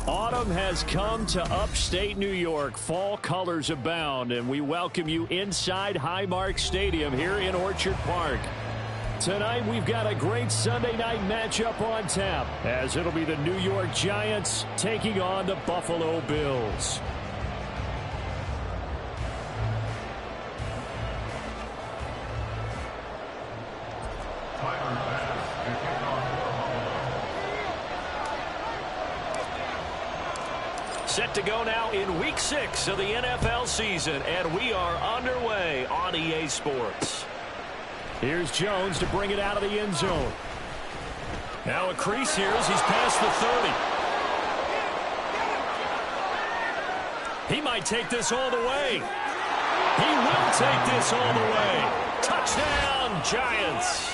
Autumn has come to upstate New York. Fall colors abound, and we welcome you inside Highmark Stadium here in Orchard Park. Tonight, we've got a great Sunday night matchup on tap, as it'll be the New York Giants taking on the Buffalo Bills. Set to go now in Week 6 of the NFL season, and we are underway on EA Sports. Here's Jones to bring it out of the end zone. Now a crease here as he's past the 30. He might take this all the way. He will take this all the way. Touchdown, Giants.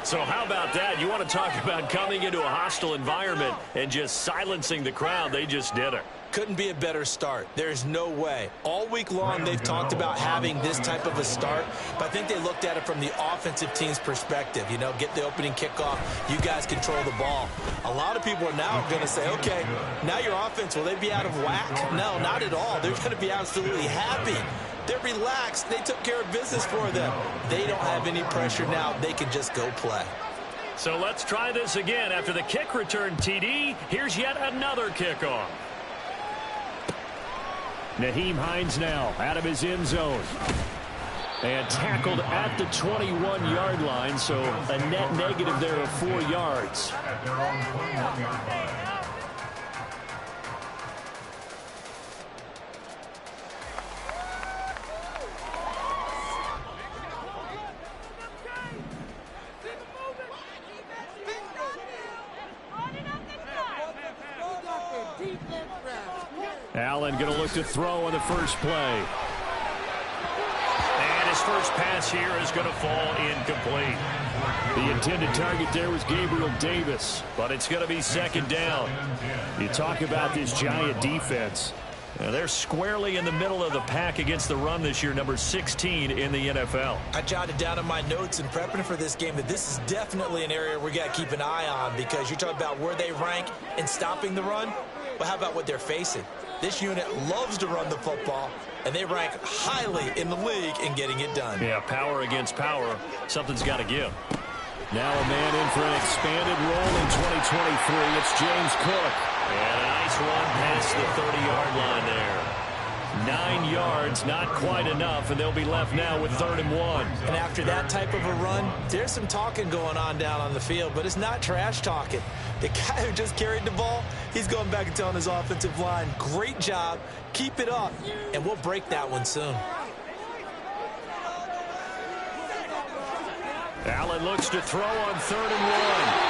So how about that? You want to talk about coming into a hostile environment and just silencing the crowd. They just did it. Couldn't be a better start. There's no way. All week long, they've talked about having this type of a start, but I think they looked at it from the offensive team's perspective. You know, get the opening kickoff. You guys control the ball. A lot of people are now going to say, okay, now your offense, will they be out of whack? No, not at all. They're going to be absolutely happy. They're relaxed. They took care of business for them. They don't have any pressure now. They can just go play. So let's try this again. After the kick return TD, here's yet another kickoff. Nyheim Hines now out of his end zone. And tackled at the 21-yard line, so a net negative there of 4 yards. Allen going to look to throw on the first play. And his first pass here is going to fall incomplete. The intended target there was Gabriel Davis, but it's going to be second down. You talk about this Giant defense. They're squarely in the middle of the pack against the run this year, number 16 in the NFL. I jotted down in my notes in prepping for this game that this is definitely an area we got to keep an eye on, because you're talking about where they rank in stopping the run. But how about what they're facing? This unit loves to run the football, and they rank highly in the league in getting it done. Yeah, power against power. Something's got to give. Now a man in for an expanded role in 2023. It's James Cook. And a nice run past the 30-yard line there. 9 yards, not quite enough, and they'll be left now with 3rd and 1. And after that type of a run, there's some talking going on down on the field, but it's not trash talking. The guy who just carried the ball, he's going back and telling his offensive line, great job, keep it up, and we'll break that one soon. Allen looks to throw on 3rd and 1.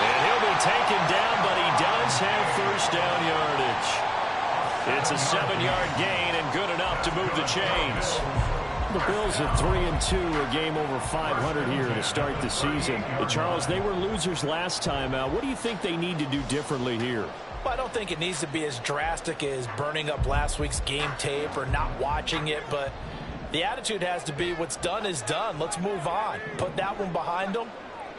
And he'll be taken down, but he does have first down yardage. It's a 7-yard gain and good enough to move the chains. The Bills at 3-2, a game over 500 here to start the season. Charles, they were losers last time out. What do you think they need to do differently here? Well, I don't think it needs to be as drastic as burning up last week's game tape or not watching it, but the attitude has to be what's done is done. Let's move on. Put that one behind them,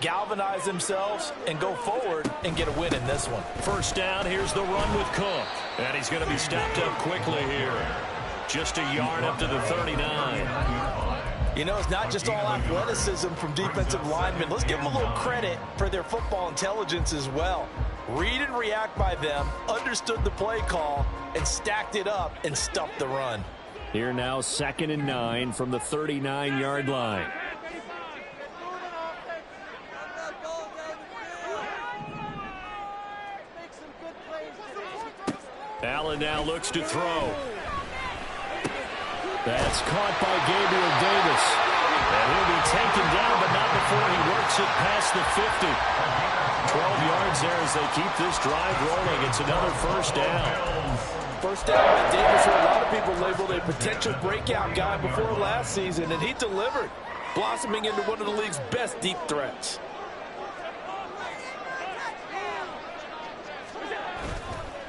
galvanize themselves, and go forward and get a win in this one. First down, here's the run with Cook. And he's going to be stopped up quickly here. Just a yard up to the 39. You know, it's not just all athleticism from defensive linemen. Let's give them a little credit for their football intelligence as well. Read and react by them, understood the play call, and stacked it up and stuffed the run. Here now, 2nd and 9 from the 39-yard line. Allen now looks to throw. That's caught by Gabriel Davis. And he'll be taken down, but not before he works it past the 50. 12 yards there as they keep this drive rolling. It's another first down. First down by Davis, who a lot of people labeled a potential breakout guy before last season, and he delivered, blossoming into one of the league's best deep threats.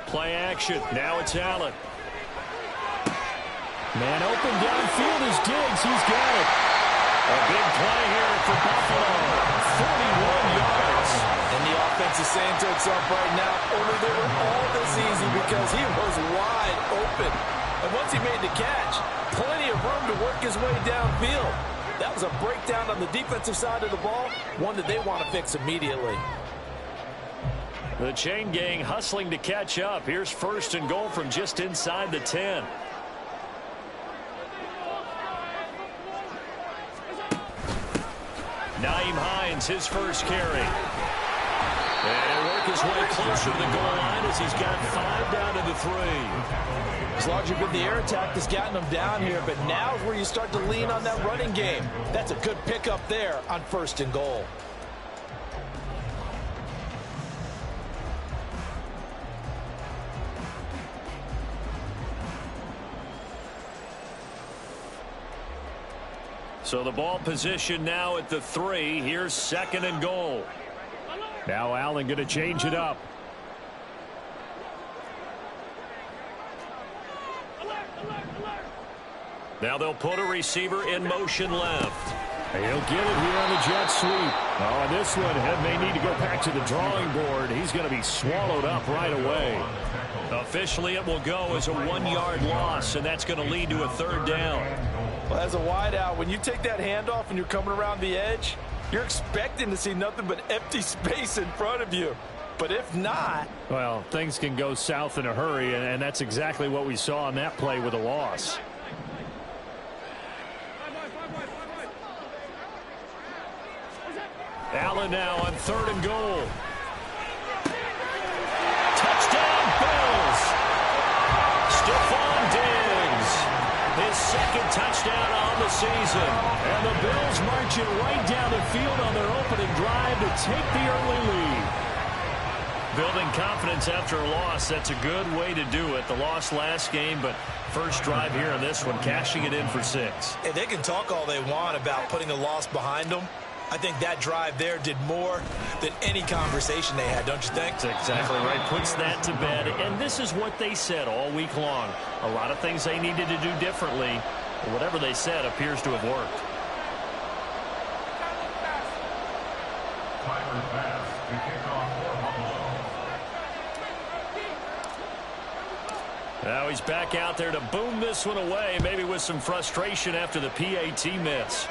Play action. Now it's Allen. Man open downfield is Diggs. He's got it. A big play here for Buffalo. 41 yards. And the offense thinks the same to himself right now, only they were all this easy because he was wide open. And once he made the catch, plenty of room to work his way downfield. That was a breakdown on the defensive side of the ball, one that they want to fix immediately. The chain gang hustling to catch up. Here's first and goal from just inside the 10. Nyheim Hines, his first carry. And he'll work his way closer to the goal line as he's got 5 down to the 3. As long as you're good, the air attack has gotten them down here, but now is where you start to lean on that running game. That's a good pickup there on first and goal. So the ball position now at the 3. Here's second and goal. Now Allen going to change it up. Now they'll put a receiver in motion left. He'll get it here on the jet sweep. Oh, and this one may need to go back to the drawing board. He's going to be swallowed up right away. Officially, it will go as a 1-yard loss, and that's going to lead to a third down. Well, as a wideout, when you take that handoff and you're coming around the edge, you're expecting to see nothing but empty space in front of you. But if not... well, things can go south in a hurry, and that's exactly what we saw on that play with a loss. Allen now on third and goal. Touchdown, Bills! Stephon Diggs, his second touchdown on the season. And the Bills marching right down the field on their opening drive to take the early lead. Building confidence after a loss, that's a good way to do it. The loss last game, but first drive here on this one, cashing it in for 6. Hey, they can talk all they want about putting a loss behind them. I think that drive there did more than any conversation they had, don't you think? That's exactly right. Puts that to bed. And this is what they said all week long. A lot of things they needed to do differently. But whatever they said appears to have worked. Now he's back out there to boom this one away, maybe with some frustration after the PAT miss.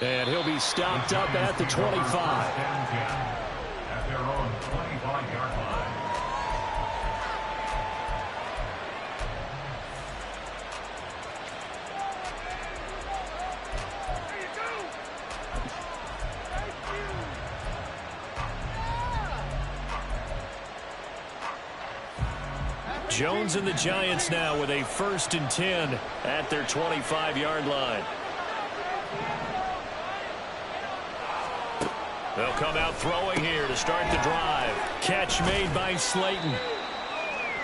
And he'll be stopped up at the 25. At their own 25-yard line. Jones and the Giants now with a 1st and 10 at their 25-yard line. They'll come out throwing here to start the drive. Catch made by Slayton.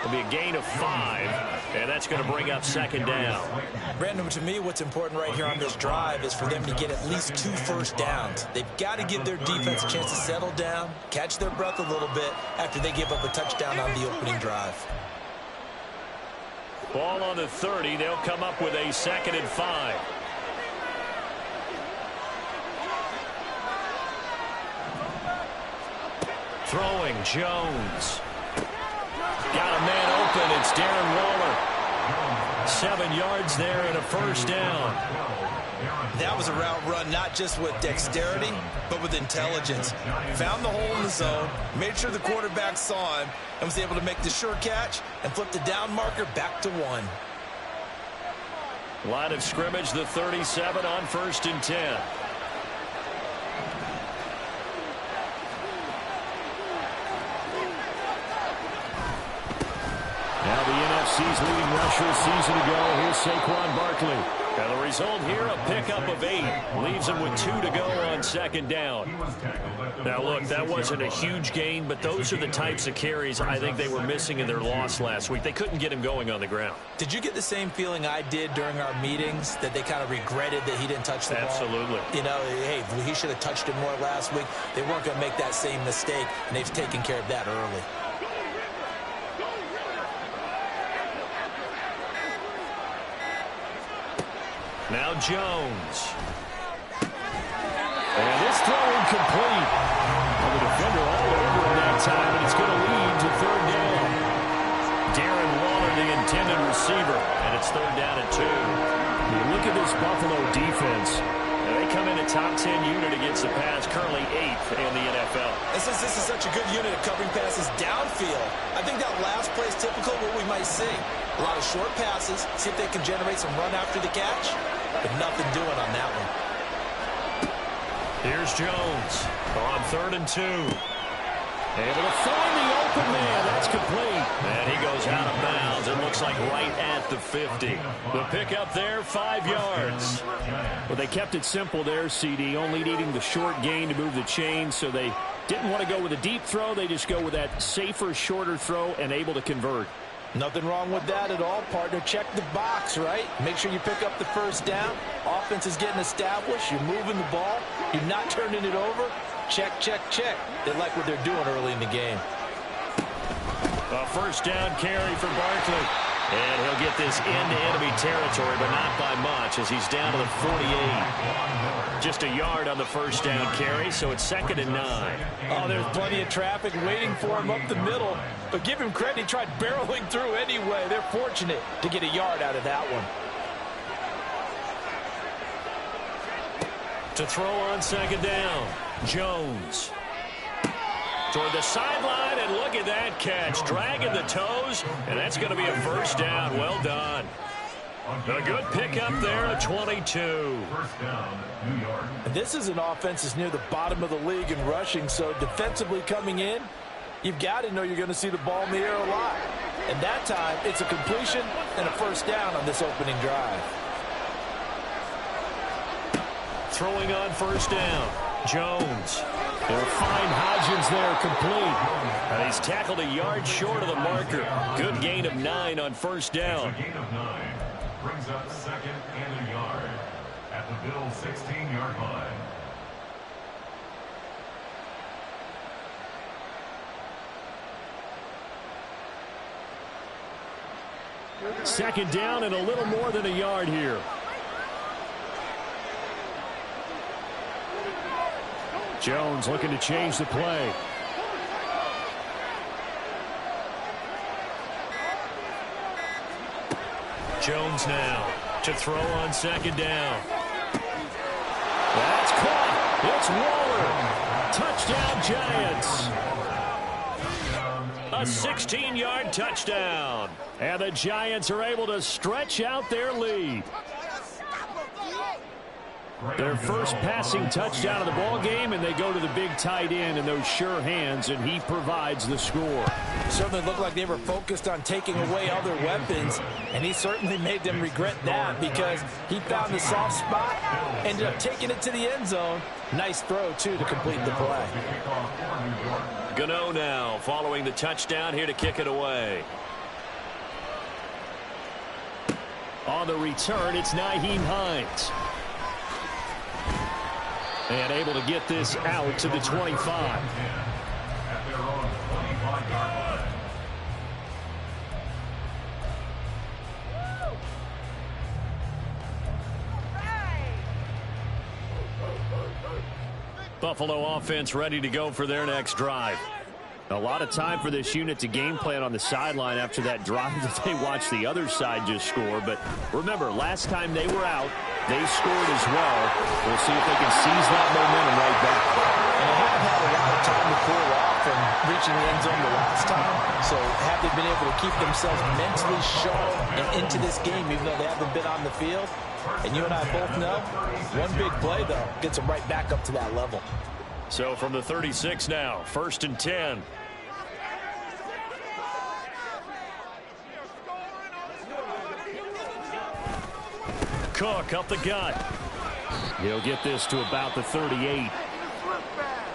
It'll be a gain of 5, and that's going to bring up second down. Brandon, to me, what's important right here on this drive is for them to get at least 2 first downs. They've got to give their defense a chance to settle down, catch their breath a little bit after they give up a touchdown on the opening drive. Ball on the 30. They'll come up with a 2nd and 5. Throwing, Jones. Got a man open. It's Darren Waller. 7 yards there and a first down. That was a route run not just with dexterity, but with intelligence. Found the hole in the zone, made sure the quarterback saw him, and was able to make the sure catch and flip the down marker back to 1. Line of scrimmage, the 37 on 1st and 10. Now the NFC's leading rusher a season ago. Here's Saquon Barkley. And the result here, a pickup of 8. Leaves him with 2 to go on 2nd down. Now, look, that wasn't a huge gain, but those are the types of carries I think they were missing in their loss last week. They couldn't get him going on the ground. Did you get the same feeling I did during our meetings, that they kind of regretted that he didn't touch the ball? Absolutely. You know, hey, he should have touched it more last week. They weren't going to make that same mistake, and they've taken care of that early. Now Jones. And this throw incomplete. Well, the defender all over him that time, and it's going to lead to third down. Darren Waller, the intended receiver, and it's third down and 2. You look at this Buffalo defense. Now they come in a top 10 unit against the pass, currently 8th in the NFL. This is such a good unit of covering passes downfield. I think that last play is typical of what we might see. A lot of short passes, see if they can generate some run after the catch, but nothing doing on that one. Here's Jones on 3rd and 2. Able to find the open man. That's complete. And he goes out of bounds. It looks like right at the 50. The pickup there, 5 yards. Well, they kept it simple there, CD, only needing the short gain to move the chains, so they didn't want to go with a deep throw. They just go with that safer, shorter throw and able to convert. Nothing wrong with that at all, partner. Check the box, right? Make sure you pick up the first down. Offense is getting established. You're moving the ball. You're not turning it over. Check, check, check. They like what they're doing early in the game. A first down carry for Barkley. And he'll get this into enemy territory, but not by much as he's down to the 48. Just a yard on the first down carry, so it's 2nd and 9. Oh, there's plenty of traffic waiting for him up the middle. But give him credit, he tried barreling through anyway. They're fortunate to get a yard out of that one. To throw on 2nd down, Jones. Toward the sideline, and look at that catch. Dragging the toes, and that's going to be a first down. Well done. A good pickup there at 22. And this is an offense that's near the bottom of the league in rushing, so defensively coming in, you've got to know you're going to see the ball in the air a lot. And that time, it's a completion and a first down on this opening drive. Throwing on first down, Jones. They'll find Hodgins there complete. And he's tackled a yard short of the marker. Good gain of 9 on first down. Gain of 9 brings up 2nd and a yard at the Bills' 16-yard line. Second down and a little more than a yard here. Jones looking to change the play. Jones now to throw on 2nd down. That's caught. It's Waller. Touchdown, Giants. A 16-yard touchdown. And the Giants are able to stretch out their lead. Their first passing touchdown of the ball game, and they go to the big tight end in those sure hands, and he provides the score. Certainly looked like they were focused on taking away other weapons, and he certainly made them regret that because he found the soft spot, ended up taking it to the end zone. Nice throw, too, to complete the play. Gano now following the touchdown here to kick it away. On the return, it's Nyheim Hines. And able to get this out to the 25. Buffalo offense ready to go for their next drive. A lot of time for this unit to game plan on the sideline after that drive that they watched the other side just score. But remember, last time they were out, they scored as well. We'll see if they can seize that momentum right back. And they haven't had a lot of time to cool off from reaching the end zone the last time. So have they been able to keep themselves mentally sharp and into this game, even though they haven't been on the field? And you and I both know, one big play, though, gets them right back up to that level. So from the 36 now, 1st and 10. Cook up the gut. He'll get this to about the 38.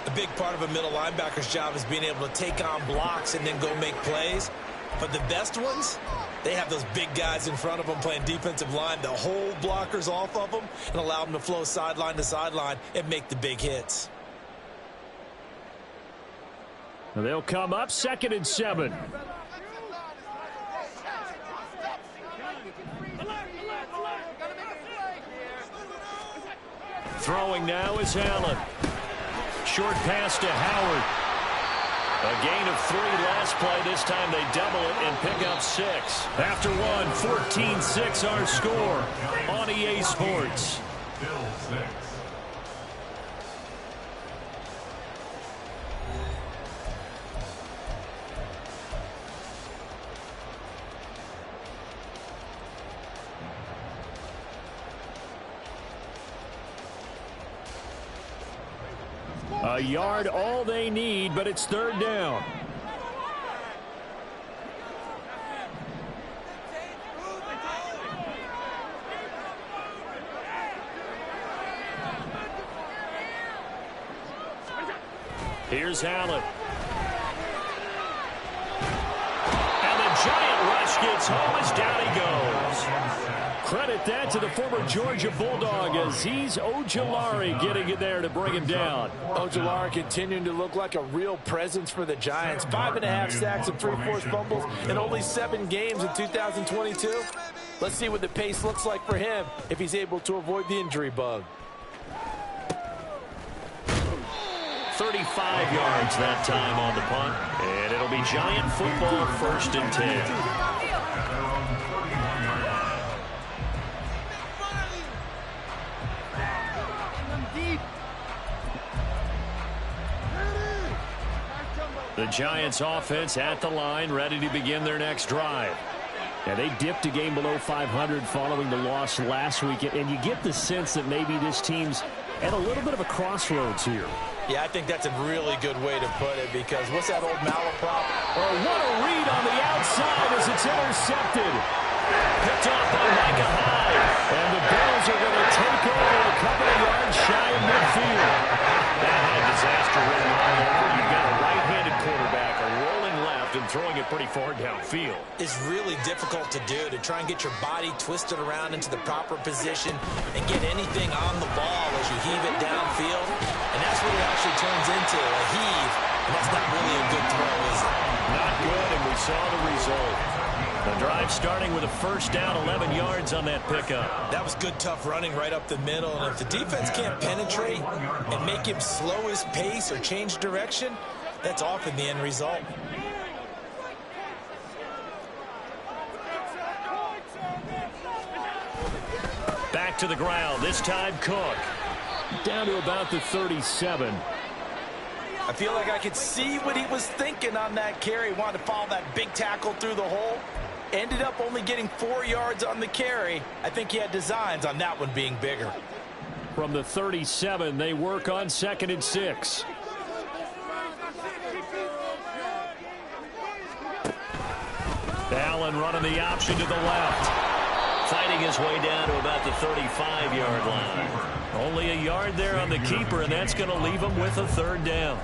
A big part of a middle linebacker's job is being able to take on blocks and then go make plays. But the best ones, they have those big guys in front of them playing defensive line to hold blockers off of them and allow them to flow sideline to sideline and make the big hits. They'll come up 2nd and 7. Throwing now is Allen. Short pass to Howard. A gain of 3 last play. This time they double it and pick up 6. After one, 14-6 our score on EA Sports. Bills 6. A yard all they need, but it's third down. Here's Allen. And the giant rush gets home as down he goes. Credit that to the former Georgia Bulldog as he's Ojulari getting it there to bring him down. Ojulari continuing to look like a real presence for the Giants. 5.5 sacks and 3 forced fumbles in only 7 games in 2022. Let's see what the pace looks like for him if he's able to avoid the injury bug. 35 yards that time on the punt. And it'll be Giant football, 1st and 10. The Giants offense at the line, ready to begin their next drive. Now, they dipped a game below 500 following the loss last week, and you get the sense that maybe this team's at a little bit of a crossroads here. Yeah, I think that's a really good way to put it because what's that old malaprop? Well, what a read on the outside as it's intercepted. Picked off by Micah Hyde. And the Bills are going to take over a couple of yards shy of midfield. That had disaster written all over. You've got a right-handed quarterback, a rolling left, and throwing it pretty far downfield. It's really difficult to do, to try and get your body twisted around into the proper position and get anything on the ball as you heave it downfield. And that's what it actually turns into, a heave. And that's not really a good throw, is it? Not good, and we saw the result. The drive starting with a 1st down, 11 yards on that pickup. That was good, tough running right up the middle. And if the defense can't penetrate and make him slow his pace or change direction, that's often the end result. Back to the ground, this time Cook. Down to about the 37. I feel like I could see what he was thinking on that carry. Wanted to follow that big tackle through the hole. Ended up only getting 4 yards on the carry. I think he had designs on that one being bigger. From the 37, they work on 2nd and 6. Allen running the option to the left. Fighting his way down to about the 35-yard line. Only a yard there on the keeper, and that's going to leave him with a 3rd down.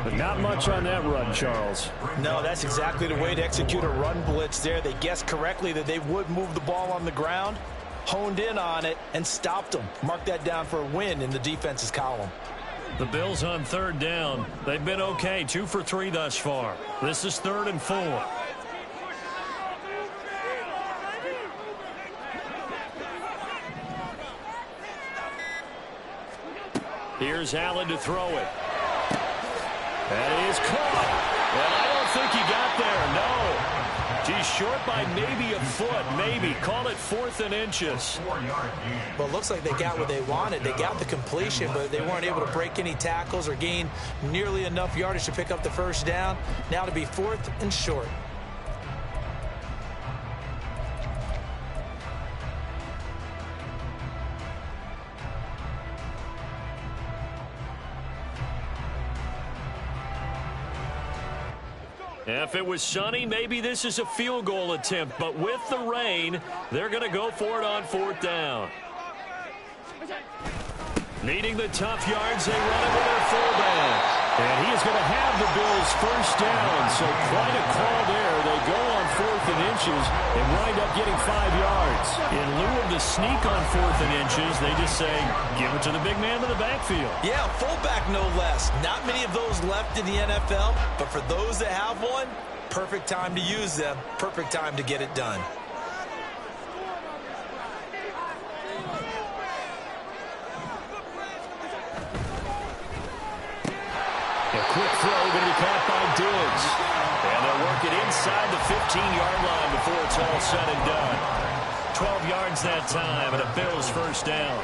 But not much on that run, Charles. No, that's exactly the way to execute a run blitz there. They guessed correctly that they would move the ball on the ground, honed in on it, and stopped them. Mark that down for a win in the defense's column. The Bills on 3rd down. They've been okay, 2 for 3 thus far. This is 3rd and 4. Here's Allen to throw it. That is caught. And I don't think he got there, no. He's short by maybe a foot, maybe. Call it 4th and inches. Well, it looks like they got what they wanted. They got the completion, but they weren't able to break any tackles or gain nearly enough yardage to pick up the 1st down. Now to be 4th and short. If it was sunny, maybe this is a field goal attempt. But with the rain, they're going to go for it on 4th down. Needing the tough yards, they run it with their fullback. And he is going to have the Bills' 1st down. So quite a call there. They go on 4th and inches and wind up getting 5 yards. In lieu of the sneak on 4th and inches, they just say, give it to the big man in the backfield. Yeah, fullback no less. Not many of those left in the NFL, but for those that have one, perfect time to use them. Perfect time to get it done. quick throw going to be caught by Diggs. And they'll work it inside the 15-yard line before it's all said and done. 12 yards that time, and a Bills first down.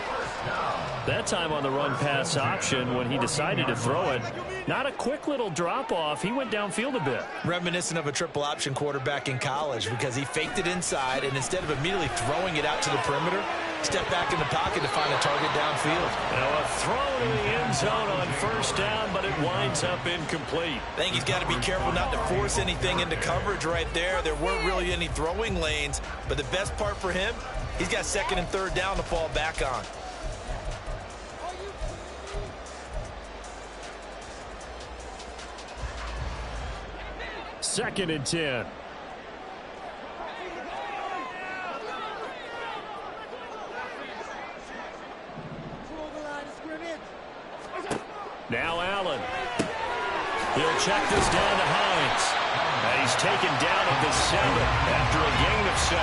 That time on the run-pass option when he decided to throw it. Not a quick little drop-off. He went downfield a bit. Reminiscent of a triple-option quarterback in college because he faked it inside, and instead of immediately throwing it out to the perimeter, stepped back in the pocket to find a target downfield. Now a throw to the end zone on first down, but it winds up incomplete. I think he's got to be careful not to force anything into coverage right there. There weren't really any throwing lanes, but the best part for him, he's got second and third down to fall back on. Second and 10. Now Allen. He'll check this down to Hines. And he's taken down at the 7 after a gain of 7.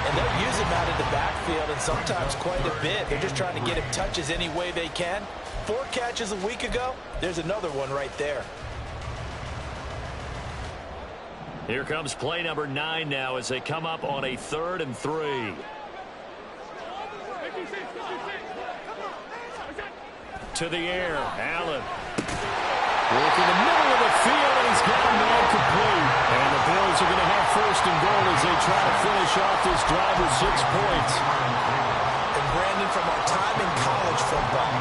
And they'll use him out of the backfield, and sometimes quite a bit. They're just trying to get him touches any way they can. 4 catches a week ago. There's another one right there. Here comes play number 9 now as they come up on a 3rd and 3. To the air, Allen. Working the middle of the field, and he's got him all complete. And the Bills are going to have 1st and goal as they try to finish off this drive with 6 points. And Brandon, from our time in college football,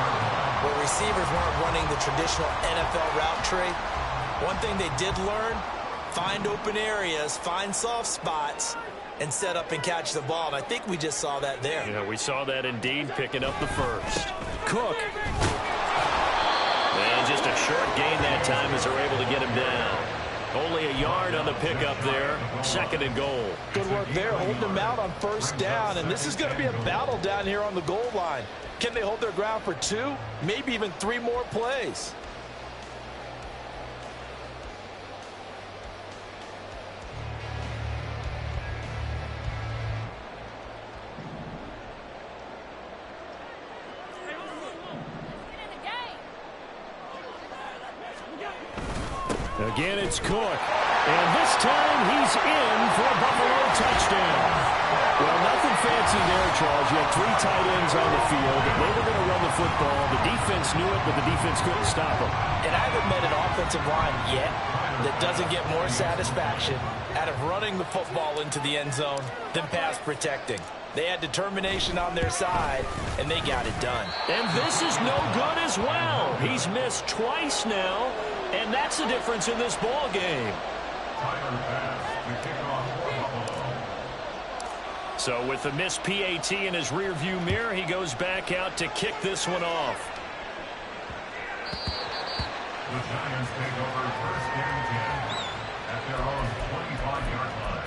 where receivers weren't running the traditional NFL route tree, one thing they did learn, find open areas, find soft spots, and set up and catch the ball. And I think we just saw that there. Yeah, we saw that indeed, picking up the first. Cook. And just a short gain that time as they're able to get him down. Only a yard on the pickup there. 2nd and goal. Good work there, holding him out on first down. And this is going to be a battle down here on the goal line. Can they hold their ground for 2, maybe even 3 more plays? Again, it's Cook. And this time, he's in for a Buffalo touchdown. Well, nothing fancy there, Charles. You had 3 tight ends on the field. They were going to run the football. The defense knew it, but the defense couldn't stop them. And I haven't met an offensive line yet that doesn't get more satisfaction out of running the football into the end zone than pass protecting. They had determination on their side, and they got it done. And this is no good as well. He's missed twice now. And that's the difference in this ball game. So with the missed PAT in his rearview mirror, he goes back out to kick this one off. The Giants take over 1st and 10 at their own 25-yard line.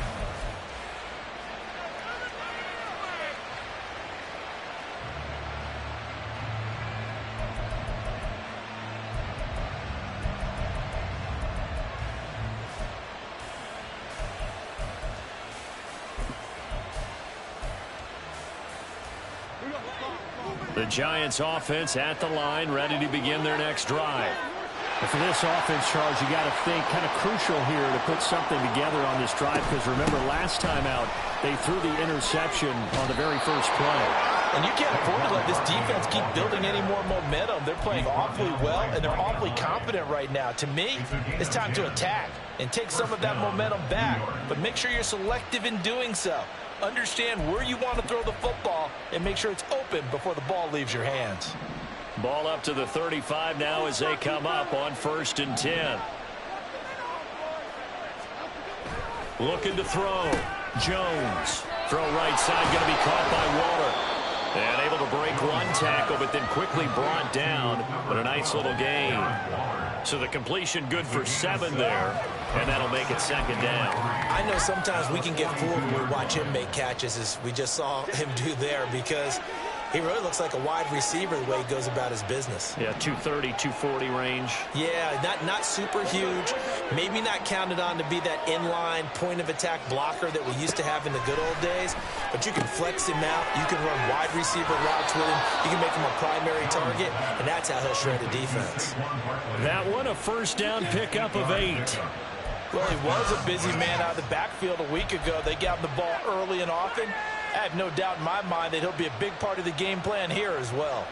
The Giants offense at the line, ready to begin their next drive. For this offense, Charles, you got to think kind of crucial here to put something together on this drive, because remember last time out they threw the interception on the very first play. And you can't afford to let this defense keep building any more momentum. They're playing awfully well, and they're awfully confident right now. To me, it's time to attack and take some of that momentum back, but make sure you're selective in doing so. Understand where you want to throw the football and make sure it's open before the ball leaves your hands. Ball up to the 35 now as they come up on 1st and 10. Looking to throw. Jones. Throw right side, going to be caught by Waller. And able to break one tackle, but then quickly brought down. But a nice little gain. So the completion good for 7 there. And that'll make it 2nd down. I know sometimes we can get fooled when we watch him make catches, as we just saw him do there, because He really looks like a wide receiver the way he goes about his business. Yeah, 230, 240 range. Yeah, not super huge. Maybe not counted on to be that inline point-of-attack blocker that we used to have in the good old days. But you can flex him out. You can run wide receiver routes with him. You can make him a primary target, and that's how he'll shred a defense. That one, a first down pickup of 8. Well, he was a busy man out of the backfield a week ago. They got him the ball early and often. I have no doubt in my mind that he'll be a big part of the game plan here as well.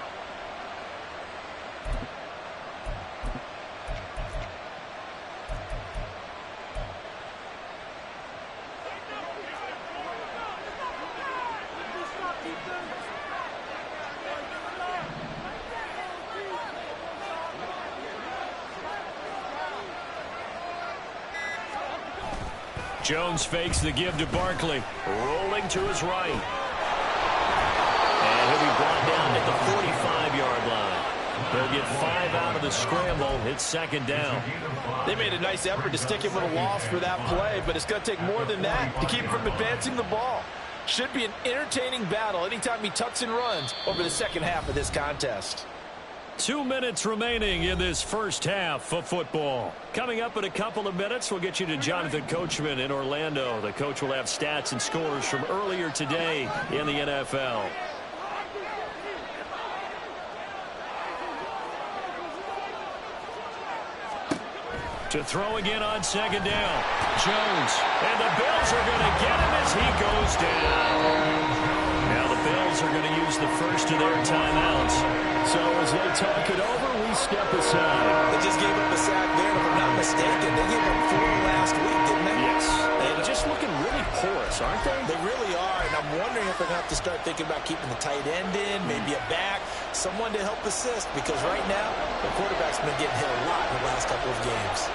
Jones fakes the give to Barkley. Rolling to his right. And he'll be brought down at the 45-yard line. They'll get 5 out of the scramble. It's second down. They made a nice effort to stick him with a loss for that play, but it's going to take more than that to keep him from advancing the ball. Should be an entertaining battle anytime he tucks and runs over the second half of this contest. 2 minutes remaining in this first half of football. Coming up in a couple of minutes, we'll get you to Jonathan Coachman in Orlando. The coach will have stats and scores from earlier today in the NFL. To throw again on second down. Jones. And the Bills are going to get him as he goes down. Now the Bills are going to use the first of their timeouts. So as they talk it over, we step aside. They just gave up a sack there, and if I'm not mistaken, they gave up 4 last week, didn't they? Yes. They're just looking really porous, aren't they? They really are, and I'm wondering if they're going to have to start thinking about keeping the tight end in, maybe a back, someone to help assist, because right now, the quarterback's been getting hit a lot in the last couple of games.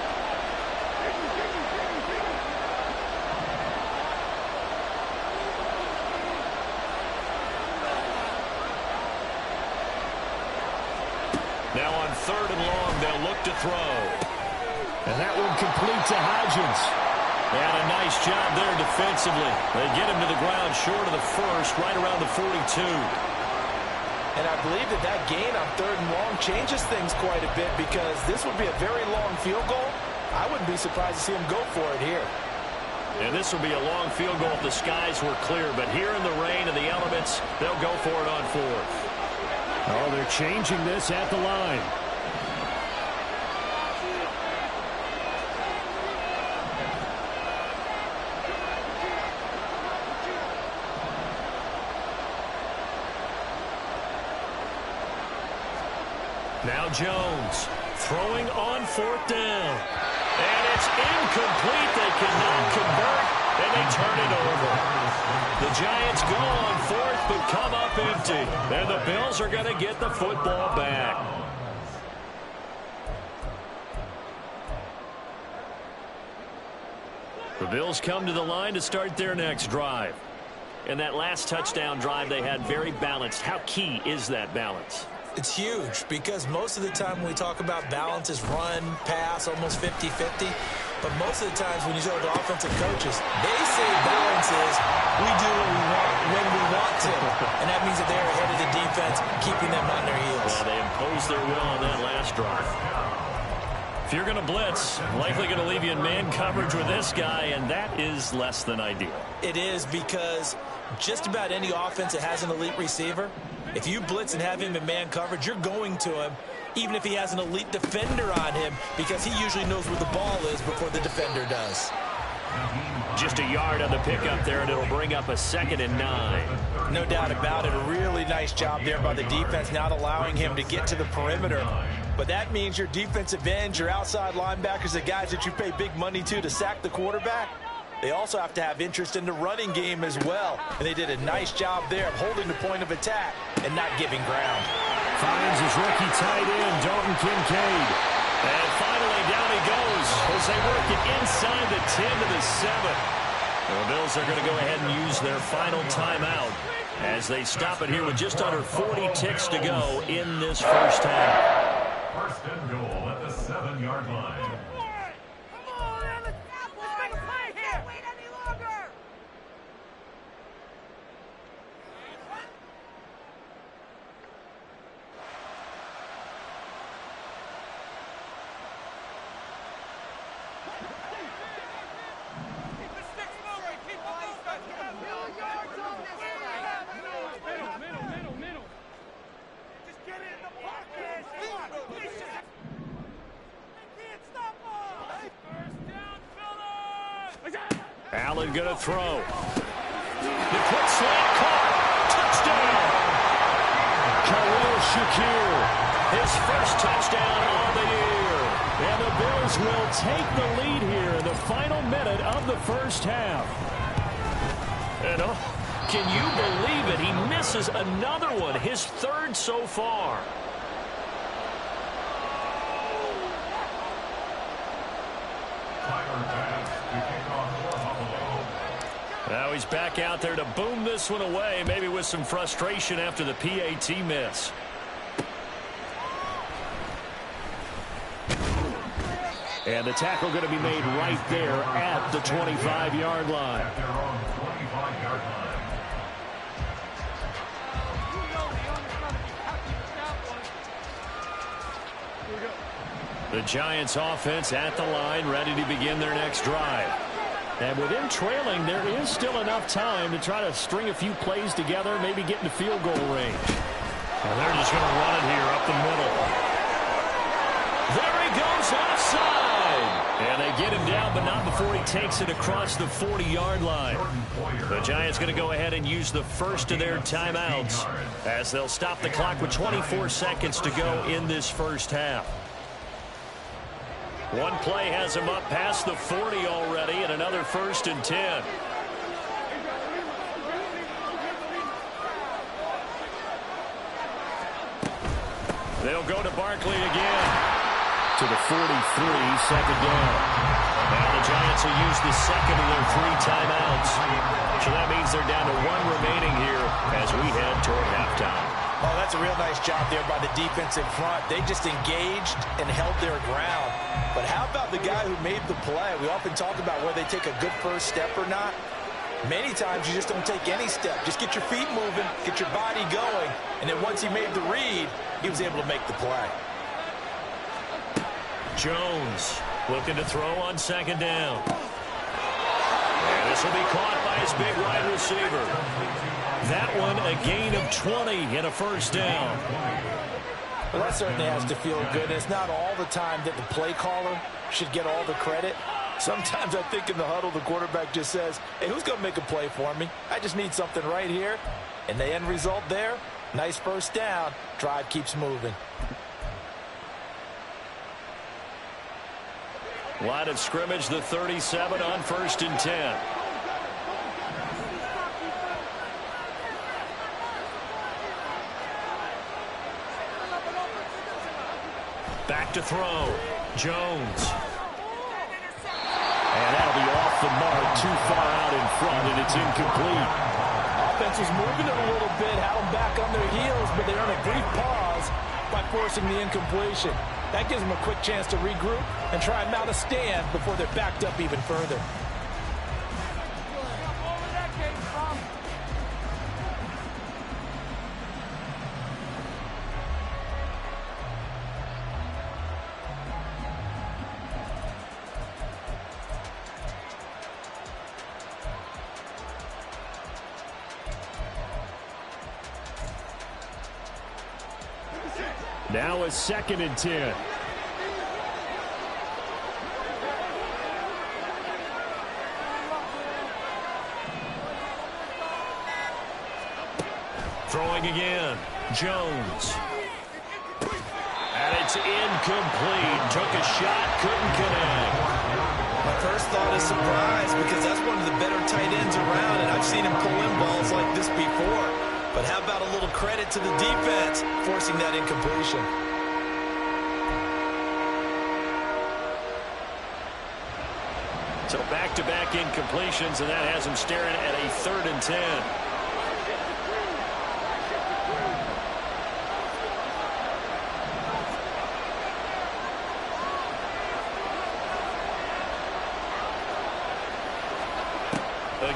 Now on third and long, they'll look to throw. And that one complete to Hodgins. They had a nice job there defensively. They get him to the ground short of the first, right around the 42. And I believe that gain on third and long changes things quite a bit, because this would be a very long field goal. I wouldn't be surprised to see him go for it here. And this will be a long field goal if the skies were clear. But here in the rain and the elements, they'll go for it on fourth. Oh, they're changing this at the line. Now Jones throwing on fourth down. And it's incomplete. They cannot convert, and they turn it over. The Giants go on fourth, but come up empty. And the Bills are going to get the football back. The Bills come to the line to start their next drive. And that last touchdown drive they had very balanced. How key is that balance? It's huge, because most of the time when we talk about balance is run, pass, almost 50-50. But most of the times when you talk to offensive coaches, they say balance is we do what we want when we want to. And that means that they're ahead of the defense, keeping them on their heels. Yeah, they imposed their will on that last drive. If you're going to blitz, likely going to leave you in man coverage with this guy, and that is less than ideal. It is, because just about any offense that has an elite receiver, if you blitz and have him in man coverage, you're going to him, even if he has an elite defender on him, because he usually knows where the ball is before the defender does. Just a yard on the pickup there, and it'll bring up a 2nd and 9. No doubt about it. A really nice job there by the defense, not allowing him to get to the perimeter. But that means your defensive ends, your outside linebackers, the guys that you pay big money to sack the quarterback, they also have to have interest in the running game as well. And they did a nice job there of holding the point of attack and not giving ground. Finds his rookie tight end, Dalton Kincaid. And finally down he goes as they work it inside the 10 to the 7. The Bills are going to go ahead and use their final timeout as they stop it here with just under 40 ticks to go in this first half. First and goal at the 7-yard line. Allen going to throw. The quick slant caught. Touchdown. Khalil Shakir, his first touchdown on the year. And the Bills will take the lead here in the final minute of the first half. And can you believe it? He misses another one, his third so far. Now he's back out there to boom this one away, maybe with some frustration after the PAT miss. And the tackle going to be made right there at the 25-yard line. The Giants offense at the line, ready to begin their next drive. And with them trailing, there is still enough time to try to string a few plays together, maybe get into field goal range. And they're just going to run it here up the middle. There he goes outside. And they get him down, but not before he takes it across the 40-yard line. The Giants going to go ahead and use the first of their timeouts as they'll stop the clock with 24 seconds to go in this first half. One play has him up past the 40 already, and another 1st and 10. They'll go to Barkley again. To the 43, second down. Now the Giants will use the second of their 3 timeouts. So that means they're down to 1 remaining here as we head toward halftime. Oh, that's a real nice job there by the defense in front. They just engaged and held their ground. But how about the guy who made the play? We often talk about whether they take a good first step or not. Many times you just don't take any step. Just get your feet moving, get your body going, and then once he made the read, he was able to make the play. Jones looking to throw on second down. And this will be caught by his big wide receiver. That one a gain of 20 and a first down. Well, that certainly has to feel good. It's not all the time that the play caller should get all the credit. Sometimes I think in the huddle the quarterback just says, hey, who's going to make a play for me? I just need something right here. And the end result there, nice first down. Drive keeps moving. Line of scrimmage, the 37 on 1st and 10. Back to throw. Jones. And that'll be off the mark, too far out in front, and it's incomplete. Offense was moving it a little bit, had them back on their heels, but they earned a brief pause by forcing the incompletion. That gives them a quick chance to regroup and try and mount a stand before they're backed up even further. Now a 2nd and 10. Throwing again. Jones. And it's incomplete. Took a shot, couldn't connect. My first thought is surprise because that's one of the better tight ends around, and I've seen him pull in balls like this before. But how about a little credit to the defense forcing that incompletion? So back-to-back incompletions, and that has him staring at a 3rd and 10.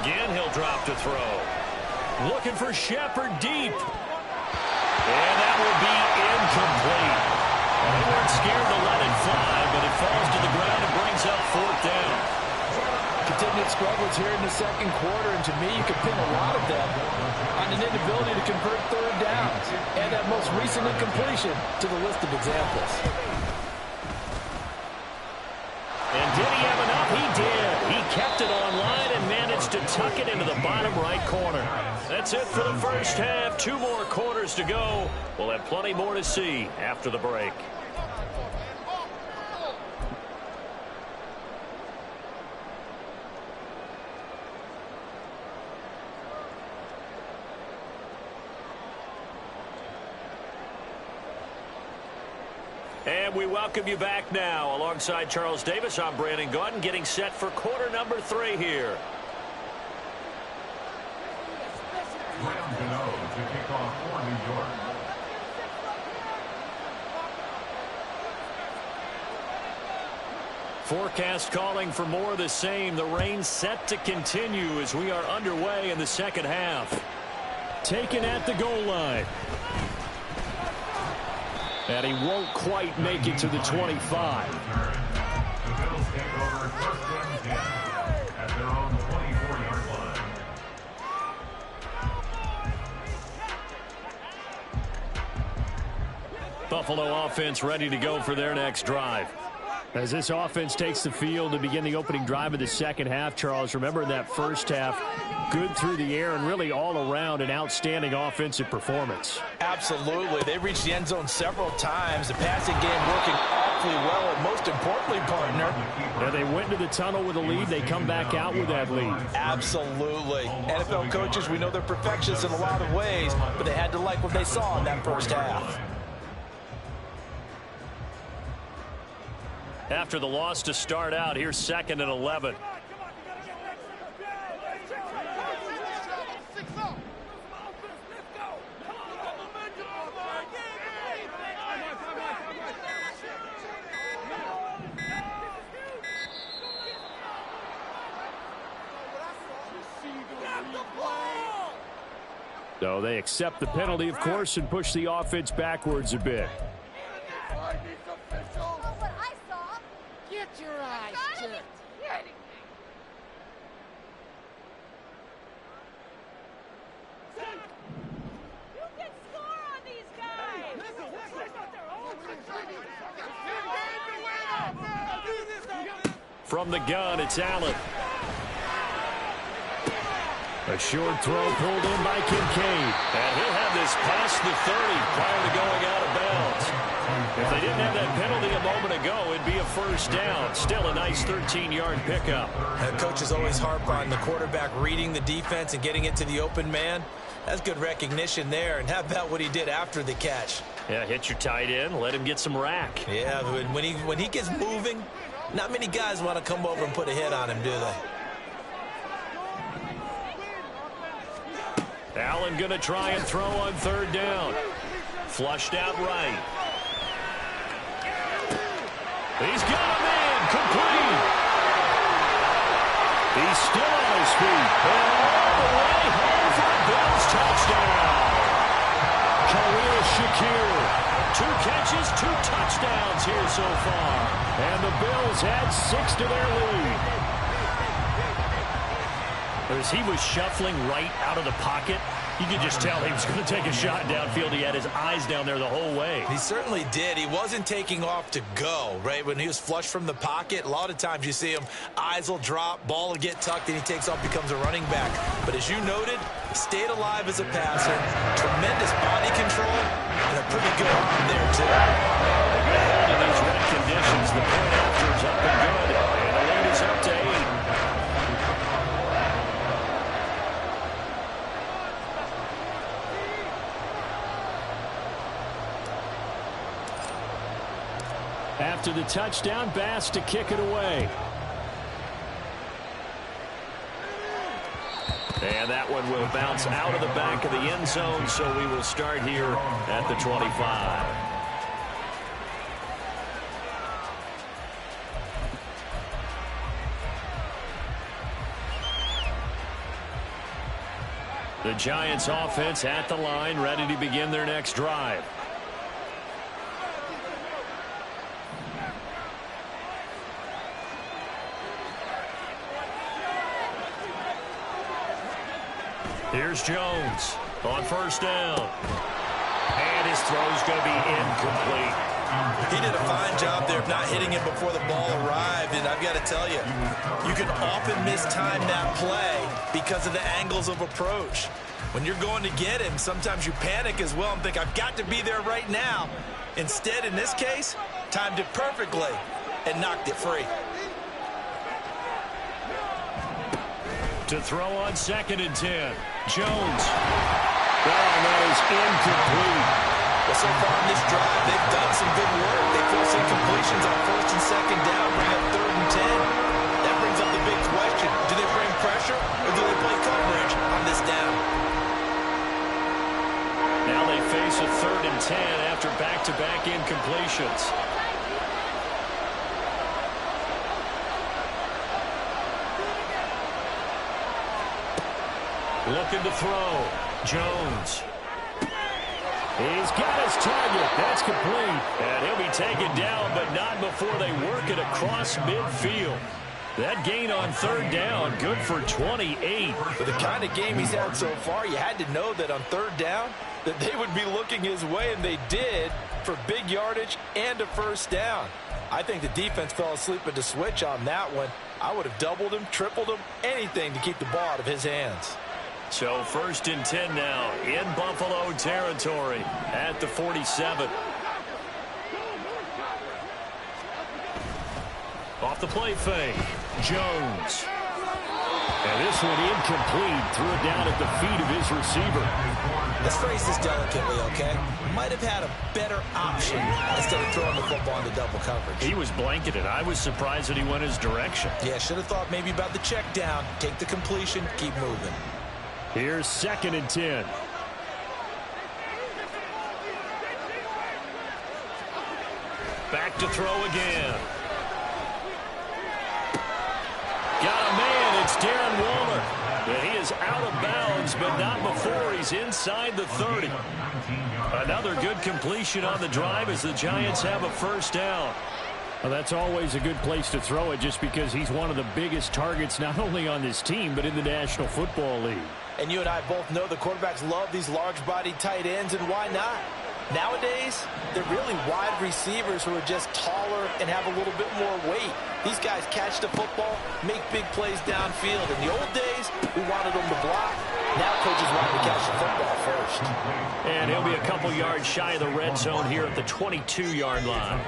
Again, he'll drop to throw. Looking for Shepard deep. And that will be incomplete. They weren't scared to let it fly, but it falls to the ground and brings up 4th down. struggles here in the second quarter, and to me, you can pin a lot of them on an inability to convert third downs and that most recent incompletion to the list of examples. And did he have enough? He did. He kept it online and managed to tuck it into the bottom right corner. That's it for the first half. 2 more quarters to go. We'll have plenty more to see after the break. And we welcome you back now. Alongside Charles Davis, I'm Brandon Gaudin, getting set for quarter number 3 here. Graham Gano to kick off for New York. Forecast calling for more of the same. The rain set to continue as we are underway in the second half. Taken at the goal line. And he won't quite make it to the 25. The Bills take over 1st and 10 at their own 24-yard line. Buffalo offense ready to go for their next drive. As this offense takes the field to begin the opening drive of the second half, Charles, remember in that first half, good through the air and really all around an outstanding offensive performance. Absolutely. They reached the end zone several times. The passing game working awfully well, and most importantly, partner, Yeah, they went to the tunnel with a lead. They come back out with that lead. absolutely. NFL coaches, we know they're perfectionists in a lot of ways, but they had to like what they saw in that first half. After the loss to start out, here's 2nd and 11. So they accept the penalty, of course, and push the offense backwards a bit. Get your eyes checked. You can score on these guys. From the gun, it's Allen. A short throw pulled in by Kincaid. And he'll have this past the 30 prior to going out of bounds. If they didn't have that penalty a moment ago, it'd be a first down. Still a nice 13-yard pickup. Coaches always harp on the quarterback reading the defense and getting it to the open man. That's good recognition there. And how about what he did after the catch? Yeah, hit your tight end, let him get some rack. Yeah, when he gets moving, not many guys want to come over and put a hit on him, do they? Allen going to try and throw on 3rd down. Flushed out right. He's got a man complete. He's still on his feet. And all the way home for a Bills touchdown. Khalil Shakir. 2 catches, 2 touchdowns here so far. And the Bills add 6 to their lead. As he was shuffling right out of the pocket, you could just tell he was going to take a shot downfield. He had his eyes down there the whole way. He certainly did. He wasn't taking off to go, right? When he was flush from the pocket, a lot of times you see him, eyes will drop, ball will get tucked, and he takes off, becomes a running back. But as you noted, he stayed alive as a passer, tremendous body control, and a pretty good arm there, too. In these wet conditions, the point after is up and good, and the lead is up to 8. After the touchdown, Bass to kick it away. And that one will bounce out of the back of the end zone, so we will start here at the 25. The Giants offense at the line, ready to begin their next drive. Here's Jones on first down. And his throw's going to be incomplete. He did a fine job there of not hitting him before the ball arrived, and I've got to tell you, you can often mistime that play because of the angles of approach. When you're going to get him, sometimes you panic as well and think, I've got to be there right now. Instead, in this case, timed it perfectly and knocked it free. To throw on 2nd and 10. Jones. And that is incomplete. Well, so far in this drive, they've done some good work. They force incompletions on 1st and 2nd down, bring up 3rd and 10. That brings up the big question. Do they bring pressure or do they play coverage on this down? Now they face a 3rd and 10 after back-to-back incompletions. Looking to throw. Jones. He's got his target. That's complete. And he'll be taken down, but not before they work it across midfield. That gain on 3rd down, good for 28. For the kind of game he's had so far, you had to know that on 3rd down, that they would be looking his way, and they did, for big yardage and a 1st down. I think the defense fell asleep at the switch on that one. I would have doubled him, tripled him, anything to keep the ball out of his hands. So 1st and 10 now in Buffalo territory at the 47. Off the play fake. Jones. And this one incomplete. Threw it down at the feet of his receiver. Let's phrase this delicately, okay? Might have had a better option instead of throwing the football into double coverage. He was blanketed. I was surprised that he went his direction. Yeah, should have thought maybe about the check down. Take the completion, keep moving. Here's 2nd and 10. Back to throw again. Got a man. It's Darren Waller. And he is out of bounds, but not before he's inside the 30. Another good completion on the drive as the Giants have a 1st down. Well, that's always a good place to throw it just because he's one of the biggest targets not only on this team but in the National Football League. And you and I both know the quarterbacks love these large-bodied tight ends, and why not? Nowadays, they're really wide receivers who are just taller and have a little bit more weight. These guys catch the football, make big plays downfield. In the old days, we wanted them to block. Now coaches want to catch the football first. And he'll be a couple yards shy of the red zone here at the 22-yard line.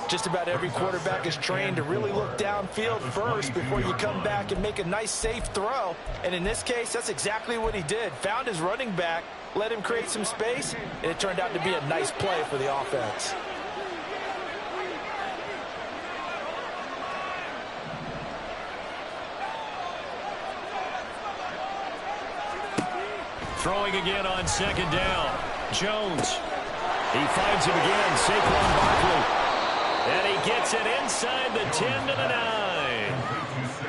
Just about every quarterback is trained to really look downfield first before you come back and make a nice, safe throw. And in this case, that's exactly what he did. Found his running back, let him create some space, and it turned out to be a nice play for the offense. Throwing again on 2nd down. Jones. He finds him again. Saquon Barkley. And he gets it inside the 10 to the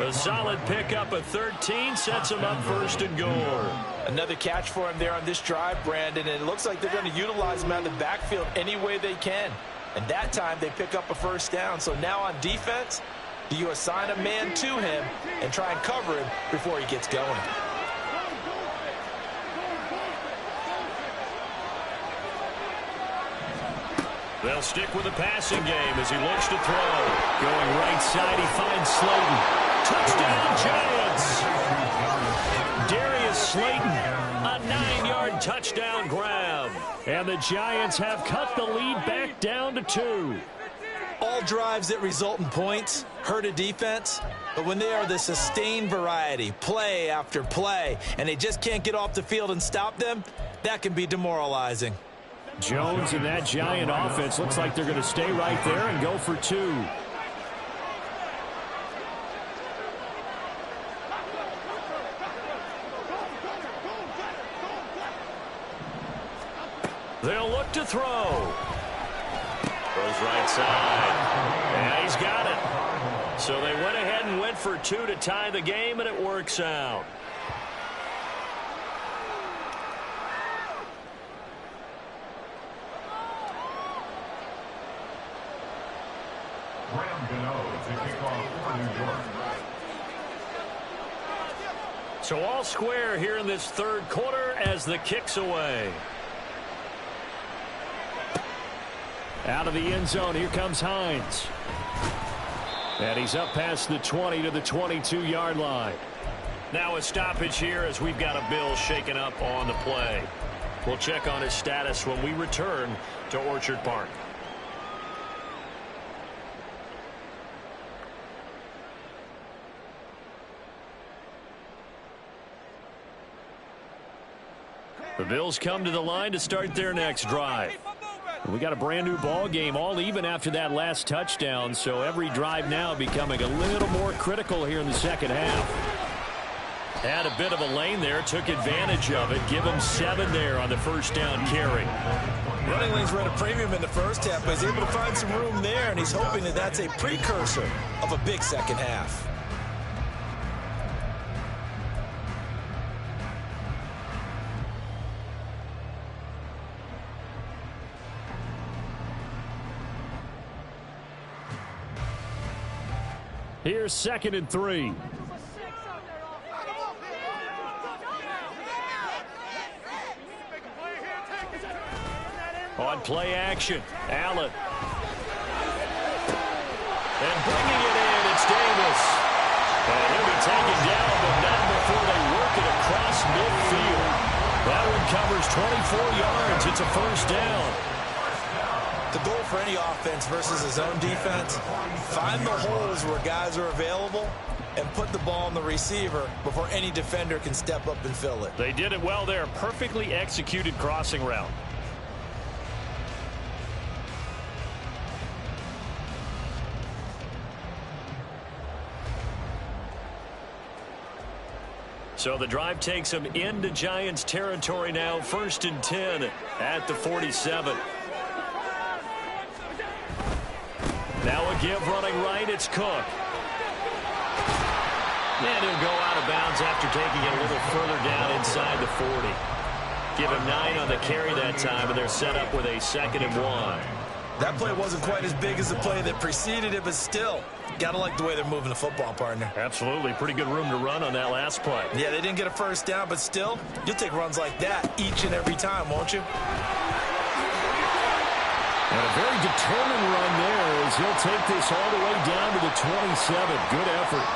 9. A solid pickup of 13 sets him up 1st and goal. Another catch for him there on this drive, Brandon, and it looks like they're going to utilize him out of the backfield any way they can. And that time they pick up a 1st down. So now on defense, do you assign a man to him and try and cover him before he gets going? They'll stick with the passing game as he looks to throw. Going right side, he finds Slayton. Touchdown, Giants! Darius Slayton, a 9-yard touchdown grab. And the Giants have cut the lead back down to 2. All drives that result in points hurt a defense, but when they are the sustained variety, play after play, and they just can't get off the field and stop them, that can be demoralizing. Jones and that Giant offense looks like they're going to stay right there and go for 2. They'll look to throw. Throws right side. Yeah, he's got it. So they went ahead and went for 2 to tie the game, and it works out. So all square here in this third quarter as the kick's away. Out of the end zone, here comes Hines. And he's up past the 20 to the 22-yard line. Now a stoppage here as we've got a Bill shaken up on the play. We'll check on his status when we return to Orchard Park. The Bills come to the line to start their next drive. We got a brand new ball game, all even after that last touchdown, so every drive now becoming a little more critical here in the second half. Had a bit of a lane there, took advantage of it. Give him 7 there on the first down carry. Running lanes were at a premium in the first half, but he's able to find some room there, and he's hoping that that's a precursor of a big second half. Here's 2nd and 3. On play action, Allen. And bringing it in, it's Davis. And he'll be taken down, but not before they work it across midfield. That one covers 24 yards. It's a first down. The goal for any offense versus a zone defense, find the holes where guys are available and put the ball on the receiver before any defender can step up and fill it. They did it well there. Perfectly executed crossing route. So the drive takes them into Giants territory now. 1st and 10 at the 47. Now a give running right, it's Cook. And he'll go out of bounds after taking it a little further down inside the 40. Give him 9 on the carry that time, and they're set up with a 2nd and 1. That play wasn't quite as big as the play that preceded it, but still, gotta like the way they're moving the football, partner. Absolutely. Pretty good room to run on that last play. Yeah, they didn't get a first down, but still, you'll take runs like that each and every time, won't you? And a very determined run there as he'll take this all the way down to the 27. Good effort.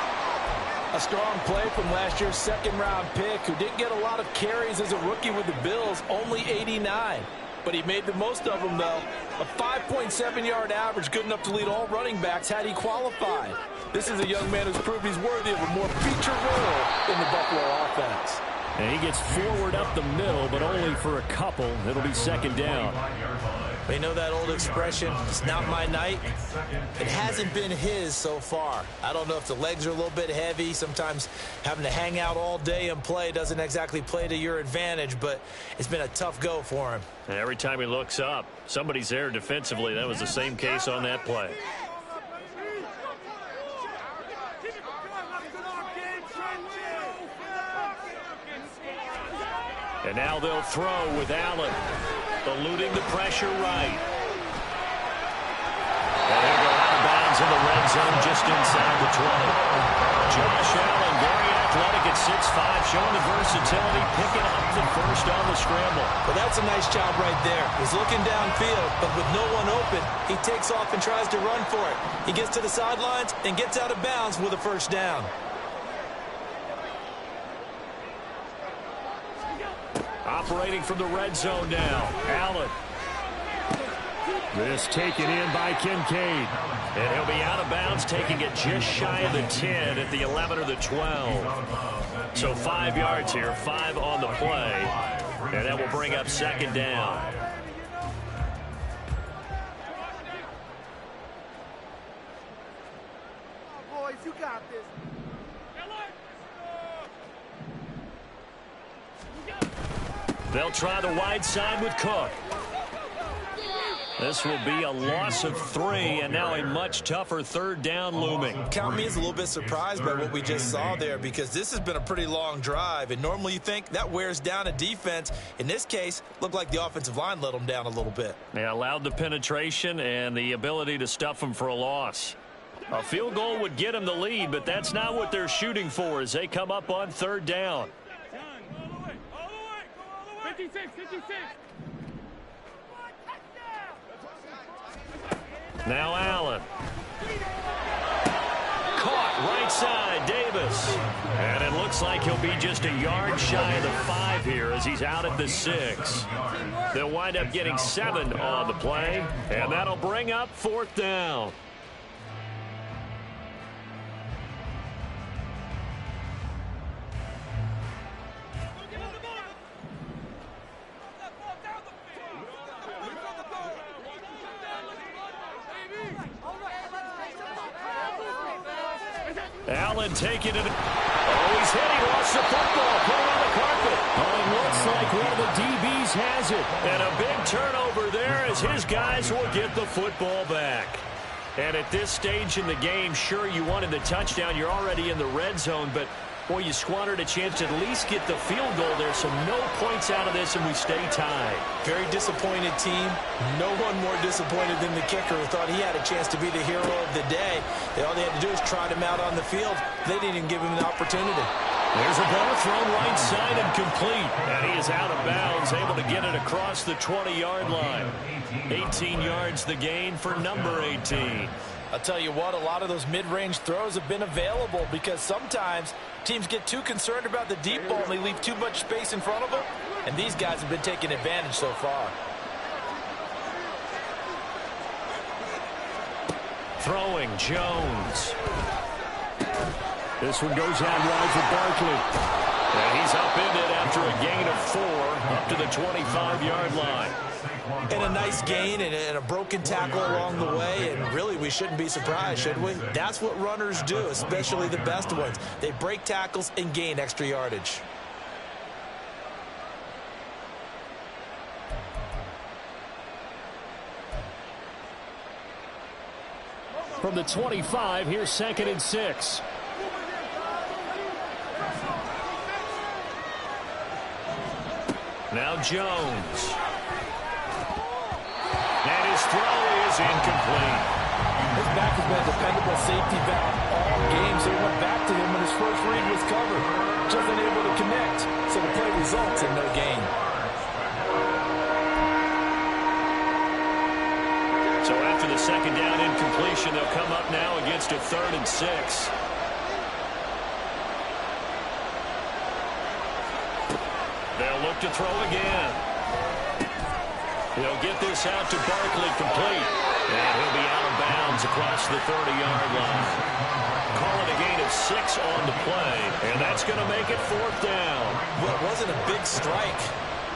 A strong play from last year's second-round pick who didn't get a lot of carries as a rookie with the Bills, only 89. But he made the most of them, though. A 5.7-yard average, good enough to lead all running backs had he qualified. This is a young man who's proved he's worthy of a more feature role in the Buffalo offense. And he gets forward up the middle, but only for a couple. It'll be 2nd down. You know that old expression, it's not my night? It hasn't been his so far. I don't know if the legs are a little bit heavy. Sometimes having to hang out all day and play doesn't exactly play to your advantage, but it's been a tough go for him. And every time he looks up, somebody's there defensively. That was the same case on that play. And now they'll throw with Allen. Eluding the pressure right. And he'll go out of bounds in the red zone just inside the 20. Josh Allen, very athletic at 6'5", showing the versatility, picking up the first on the scramble. Well, that's a nice job right there. He's looking downfield, but with no one open, he takes off and tries to run for it. He gets to the sidelines and gets out of bounds with a first down. Operating from the red zone now, Allen. This taken in by Kincaid. And he'll be out of bounds, taking it just shy of the 10 at the 11 or the 12. So 5 yards here, 5 on the play. And that will bring up 2nd down. Boys, you got this. They'll try the wide side with Cook. This will be a loss of 3, and now a much tougher 3rd down looming. Count me as a little bit surprised by what we just saw there, because this has been a pretty long drive, and normally you think that wears down a defense. In this case, looked like the offensive line let them down a little bit. They allowed the penetration and the ability to stuff them for a loss. A field goal would get them the lead, but that's not what they're shooting for as they come up on third down. 56, 56. Now Allen. Caught right side, Davis. And it looks like he'll be just a yard shy of the 5 here as he's out at the 6. They'll wind up getting 7 on the play, and that'll bring up fourth down. Allen taking it. Oh, he's hit. He lost the football. Put it on the carpet. Oh, it looks like one of the DBs has it. And a big turnover there as his guys will get the football back. And at this stage in the game, sure, you wanted the touchdown. You're already in the red zone, but boy, you squandered a chance to at least get the field goal there, so no points out of this, and we stay tied. Very disappointed team. No one more disappointed than the kicker who thought he had a chance to be the hero of the day. All they had to do was trot him out on the field. They didn't even give him an opportunity. There's a ball thrown right side and complete. And he is out of bounds, able to get it across the 20-yard line. 18 yards the gain for number 18. I'll tell you what, a lot of those mid-range throws have been available because sometimes teams get too concerned about the deep ball and they leave too much space in front of them. And these guys have been taking advantage so far. Throwing, Jones. This one goes out wide for Barkley. And he's upended after a gain of 4 up to the 25-yard line. And a nice gain and a broken tackle along the way, and really we shouldn't be surprised, should we? That's what runners do, especially the best ones. They break tackles and gain extra yardage. From the 25, here's 2nd and 6. Now Jones. And his throw is incomplete. His back has been a dependable safety valve all game, so he went back to him when his first read was covered. Just unable to connect, so the play results in no gain. So after the 2nd down incompletion, they'll come up now against a 3rd and 6. They'll look to throw again. He'll get this out to Barkley, complete. And he'll be out of bounds across the 30-yard line. Call it a gain of 6 on the play, and that's going to make it 4th down. Well, it wasn't a big strike,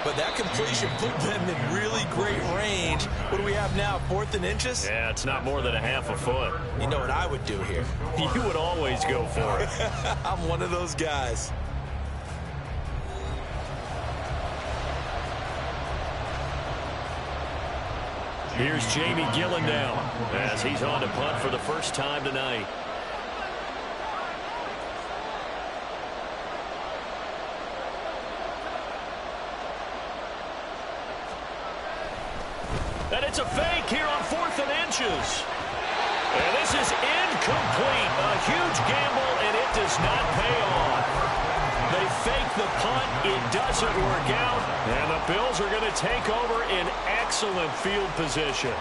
but that completion put them in really great range. What do we have now, 4th and inches? Yeah, it's not more than a half a foot. You know what I would do here? You would always go for it. I'm one of those guys. Here's Jamie Gillen now as he's on to punt for the first time tonight. And it's a fake here on 4th and inches. And this is incomplete. A huge gamble, and it does not pay off. They fake the punt. It doesn't work out. And the Bills are going to take over in excellent field position.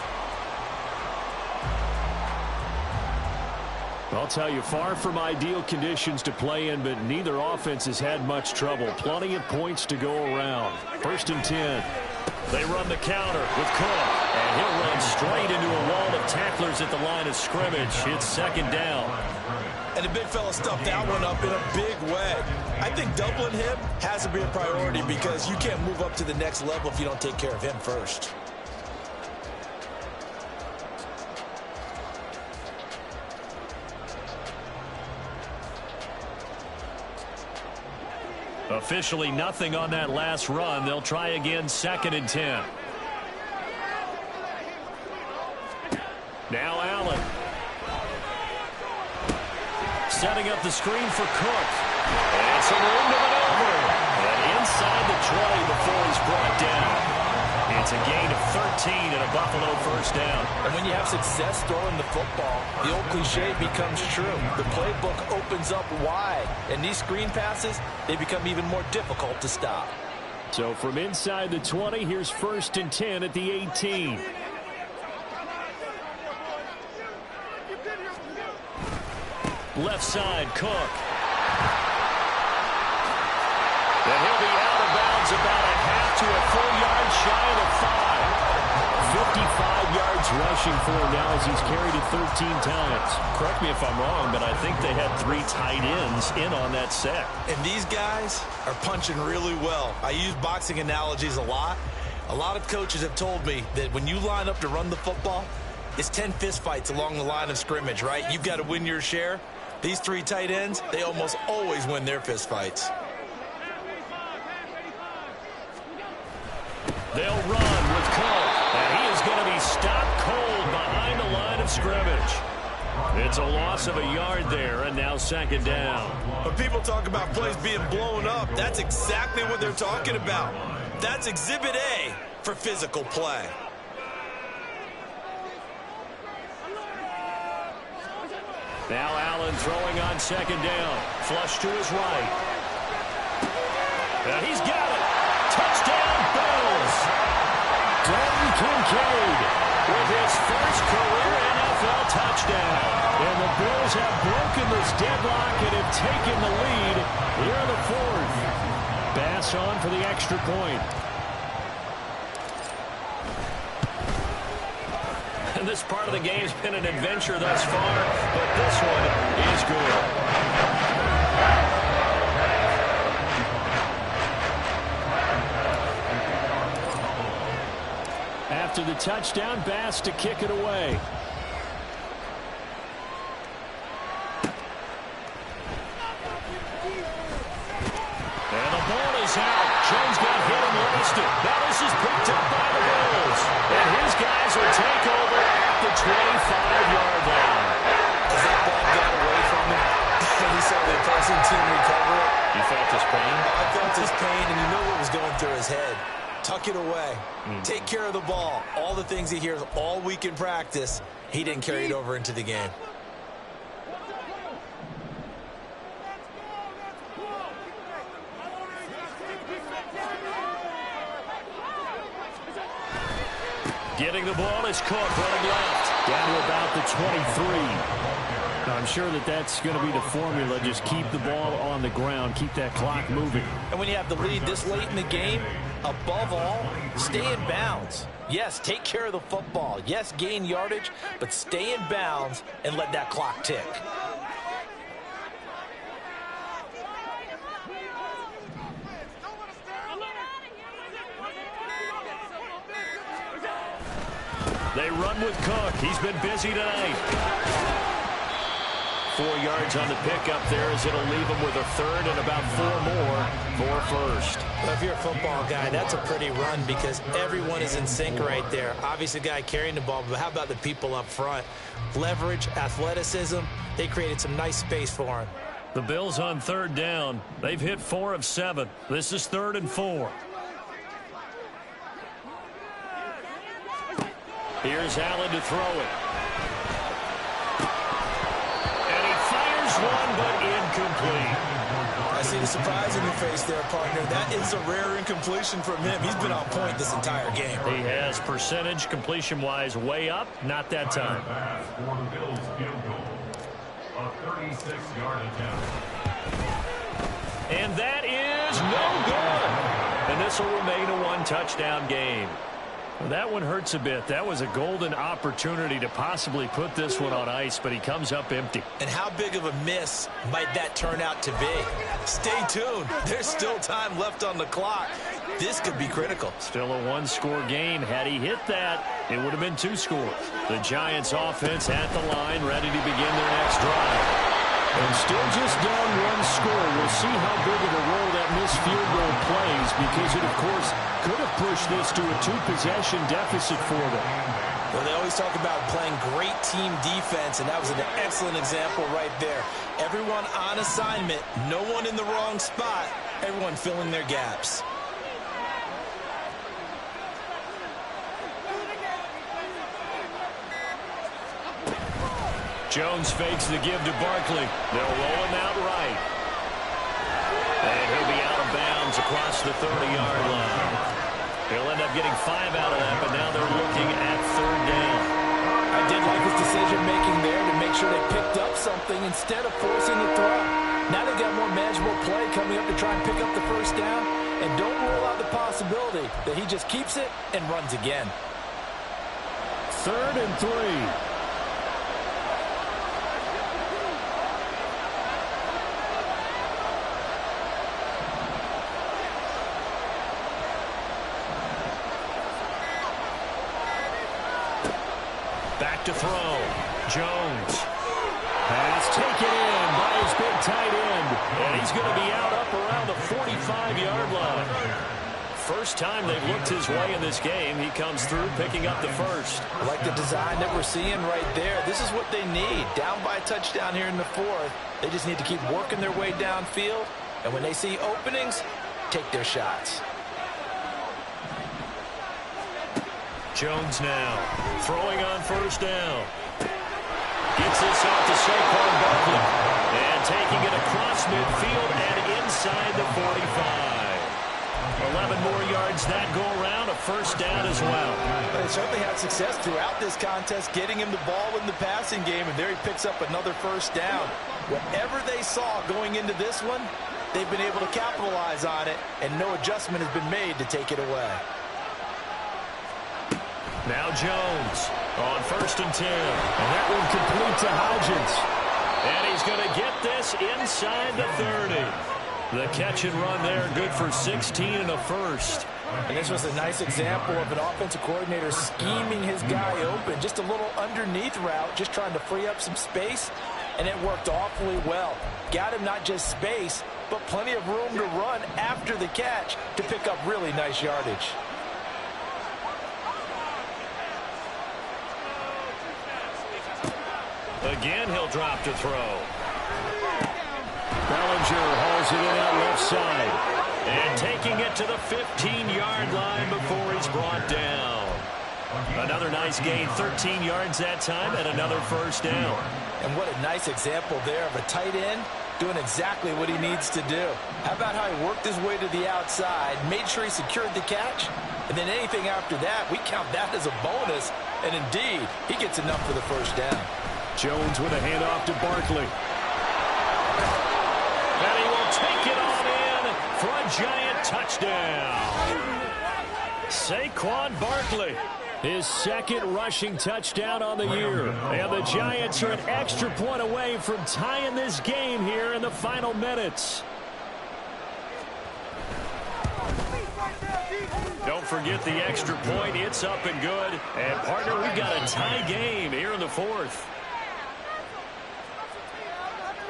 I'll tell you, far from ideal conditions to play in, but neither offense has had much trouble. Plenty of points to go around. 1st and 10. They run the counter with Cook, and he'll run straight into a wall of tacklers at the line of scrimmage. It's 2nd down. And the big fella stuffed that one up in a big way. I think doubling him has to be a priority because you can't move up to the next level if you don't take care of him first. Officially nothing on that last run. They'll try again, 2nd and 10. Now Allen. Setting up the screen for Cook. And some room to maneuver. And inside the 20 before he's brought down. It's a gain of 13 and a Buffalo first down. And when you have success throwing the football, the old cliche becomes true. The playbook opens up wide, and these screen passes, they become even more difficult to stop. So from inside the 20, here's 1st and 10 at the 18. Left side, Cook. And he'll be out of bounds about a half to a full yard shy of the 55 yards rushing for him now as he's carried it 13 times. Correct me if I'm wrong, but I think they had 3 tight ends in on that set. And these guys are punching really well. I use boxing analogies a lot. A lot of coaches have told me that when you line up to run the football, it's 10 fist fights along the line of scrimmage, right? You've got to win your share. These 3 tight ends, they almost always win their fist fights. They'll run with Cole, and he is going to be stopped cold behind the line of scrimmage. It's a loss of a yard there, and now 2nd down. When people talk about plays being blown up, that's exactly what they're talking about. That's Exhibit A for physical play. Now Allen throwing on 2nd down. Flush to his right. And he's got it. Touchdown, Bills. Dalton Kincaid With his first career NFL touchdown. And the Bills have broken this deadlock and have taken the lead here in the 4th. Bass on for the extra point. And this part of the game's been an adventure thus far, but this one is good. After the touchdown, Bass to kick it away. And the ball is out. Jones got hit and lost it. Now this is picked up by the Bills. And his guys will take over at the 25-yard line. As that ball got away from him, and he saw the opposing team recover it. You felt his pain? I felt his pain, and you know what was going through his head. Tuck it away. Take care of the ball. All the things he hears all week in practice, he didn't carry it over into the game. Getting the ball is Cook running left. Down to about the 23. I'm sure that that's going to be the formula. Just keep the ball on the ground. Keep that clock moving. And when you have the lead this late in the game, above all, stay in bounds. Yes, take care of the football. Yes, gain yardage, but stay in bounds and let that clock tick. They run with Cook. He's been busy tonight. 4 yards on the pickup there as it'll leave him with a 3rd and about 4 more for first. Well, if you're a football guy, that's a pretty run because everyone is in sync right there. Obviously, the guy carrying the ball, but how about the people up front? Leverage, athleticism, they created some nice space for him. The Bills on 3rd down. They've hit 4 of 7. This is 3rd and 4. Here's Allen to throw it. And he fires one, but incomplete. I see the surprise in your face there, partner. That is a rare incompletion from him. He's been on point this entire game. He has percentage completion-wise way up. Not that time. Pass for the Bills field goal. A 36-yard attempt. And that is no good. And this will remain a 1-touchdown game. Well, that one hurts a bit. That was a golden opportunity to possibly put this one on ice, but he comes up empty. And how big of a miss might that turn out to be? Stay tuned. There's still time left on the clock. This could be critical. Still a 1-score game. Had he hit that, it would have been 2 scores. The Giants offense at the line, ready to begin their next drive. And still just down 1 score. We'll see how big of a role that missed field goal plays because it, of course, could have pushed this to a 2-possession deficit for them. Well, they always talk about playing great team defense, and that was an excellent example right there. Everyone on assignment, no one in the wrong spot, everyone filling their gaps. Jones fakes the give to Barkley. They'll roll him out right. And he'll be out of bounds across the 30-yard line. He'll end up getting 5 out of that, but now they're looking at 3rd down. I did like his decision-making there to make sure they picked up something instead of forcing the throw. Now they've got more manageable play coming up to try and pick up the 1st down. And don't rule out the possibility that he just keeps it and runs again. 3rd and 3. Back to throw. Jones. Pass taken in by his big tight end. And he's going to be out up around the 45-yard line. First time they've looked his way in this game. He comes through picking up the 1st. I like the design that we're seeing right there. This is what they need. Down by a touchdown here in the 4th. They just need to keep working their way downfield. And when they see openings, take their shots. Jones now throwing on 1st down. Gets this off to Saquon Barkley. And taking it across midfield and inside the 45. 11 more yards that go around, a 1st down as well. They certainly had success throughout this contest, getting him the ball in the passing game, and there he picks up another 1st down. Whatever they saw going into this one, they've been able to capitalize on it, and no adjustment has been made to take it away. Now Jones on 1st and 10. And that one complete to Hodgins. And he's going to get this inside the 30. The catch and run there, good for 16 and a 1st. And this was a nice example of an offensive coordinator scheming his guy open. Just a little underneath route, just trying to free up some space, and it worked awfully well. Got him not just space, but plenty of room to run after the catch to pick up really nice yardage. Again, he'll drop to throw. Bellinger hauls it in out left side. And taking it to the 15-yard line before he's brought down. Another nice gain, 13 yards that time, and another 1st down. And what a nice example there of a tight end doing exactly what he needs to do. How about how he worked his way to the outside, made sure he secured the catch, and then anything after that, we count that as a bonus. And indeed, he gets enough for the 1st down. Jones with a handoff to Barkley. And he will take it on in for a giant touchdown. Saquon Barkley. His 2nd rushing touchdown on the year. And the Giants are an extra point away from tying this game here in the final minutes. Don't forget the extra point. It's up and good. And, partner, we've got a tie game here in the 4th.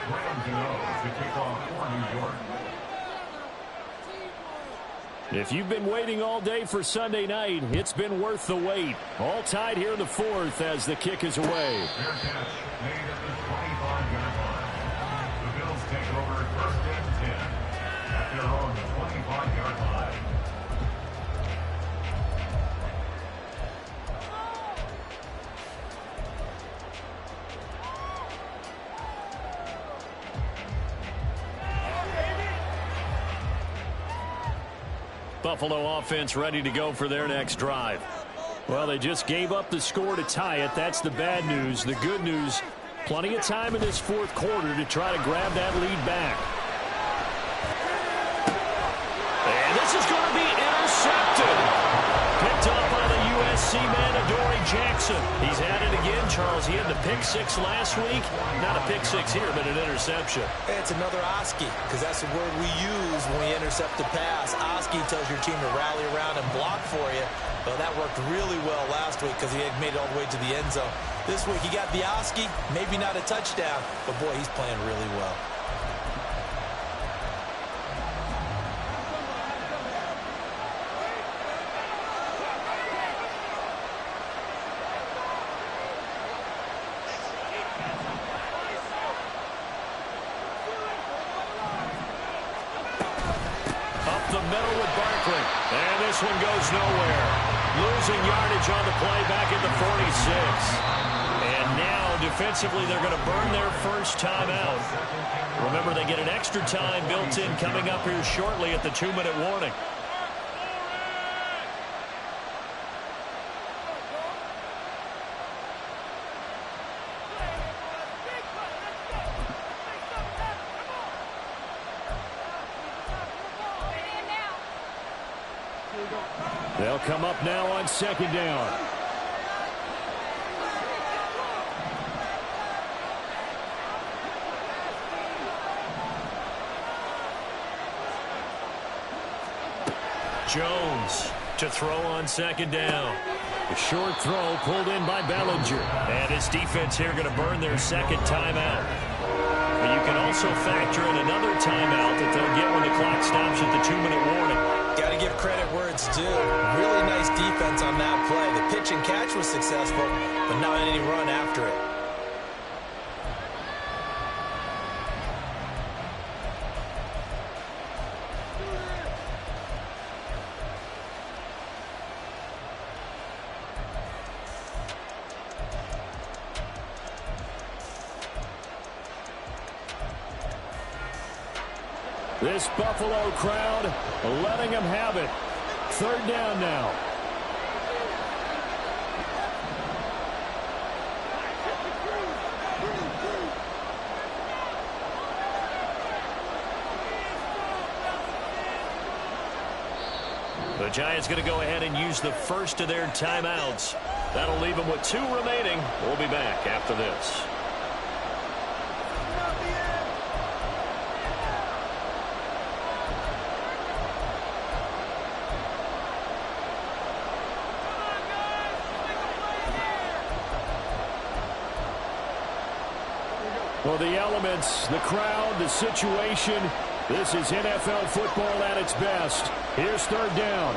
Rams to kick off for New York. If you've been waiting all day for Sunday night, it's been worth the wait. All tied here in the 4th as the kick is away. Fair catch made at the 25-yard line. The Bills take over 1st and 10 at their own 25-yard line. Buffalo offense ready to go for their next drive. Well, they just gave up the score to tie it. That's the bad news. The good news, plenty of time in this 4th quarter to try to grab that lead back. And this is going to be intercepted. Picked up by the USC man, Adoree Jackson. He's at it again, Charles. He had the pick 6 last week. Not a pick 6 here, but an interception. It's another Oski, because that's the word we use when we intercept a pass. Oski tells your team to rally around and block for you. Well, that worked really well last week because he had made it all the way to the end zone. This week he got the Oski, maybe not a touchdown, but boy, he's playing really well. The middle with Barkley. And this one goes nowhere. Losing yardage on the play back at the 46. And now defensively, they're going to burn their first timeout. Remember, they get an extra time built in coming up here shortly at the 2-minute warning. They'll come up now on 2nd down. Jones to throw on 2nd down. A short throw pulled in by Bellinger. And his defense here going to burn their 2nd timeout. But you can also factor in another timeout that they'll get when the clock stops at the 2-minute warning. Got to give credit where it's due. Really nice defense on that play. The pitch and catch was successful, but not any run after it. This Buffalo crowd letting them have it. 3rd down now. The Giants going to go ahead and use the first of their timeouts. That'll leave them with 2 remaining. We'll be back after this. Well, the elements, the crowd, the situation, this is NFL football at its best. Here's 3rd down.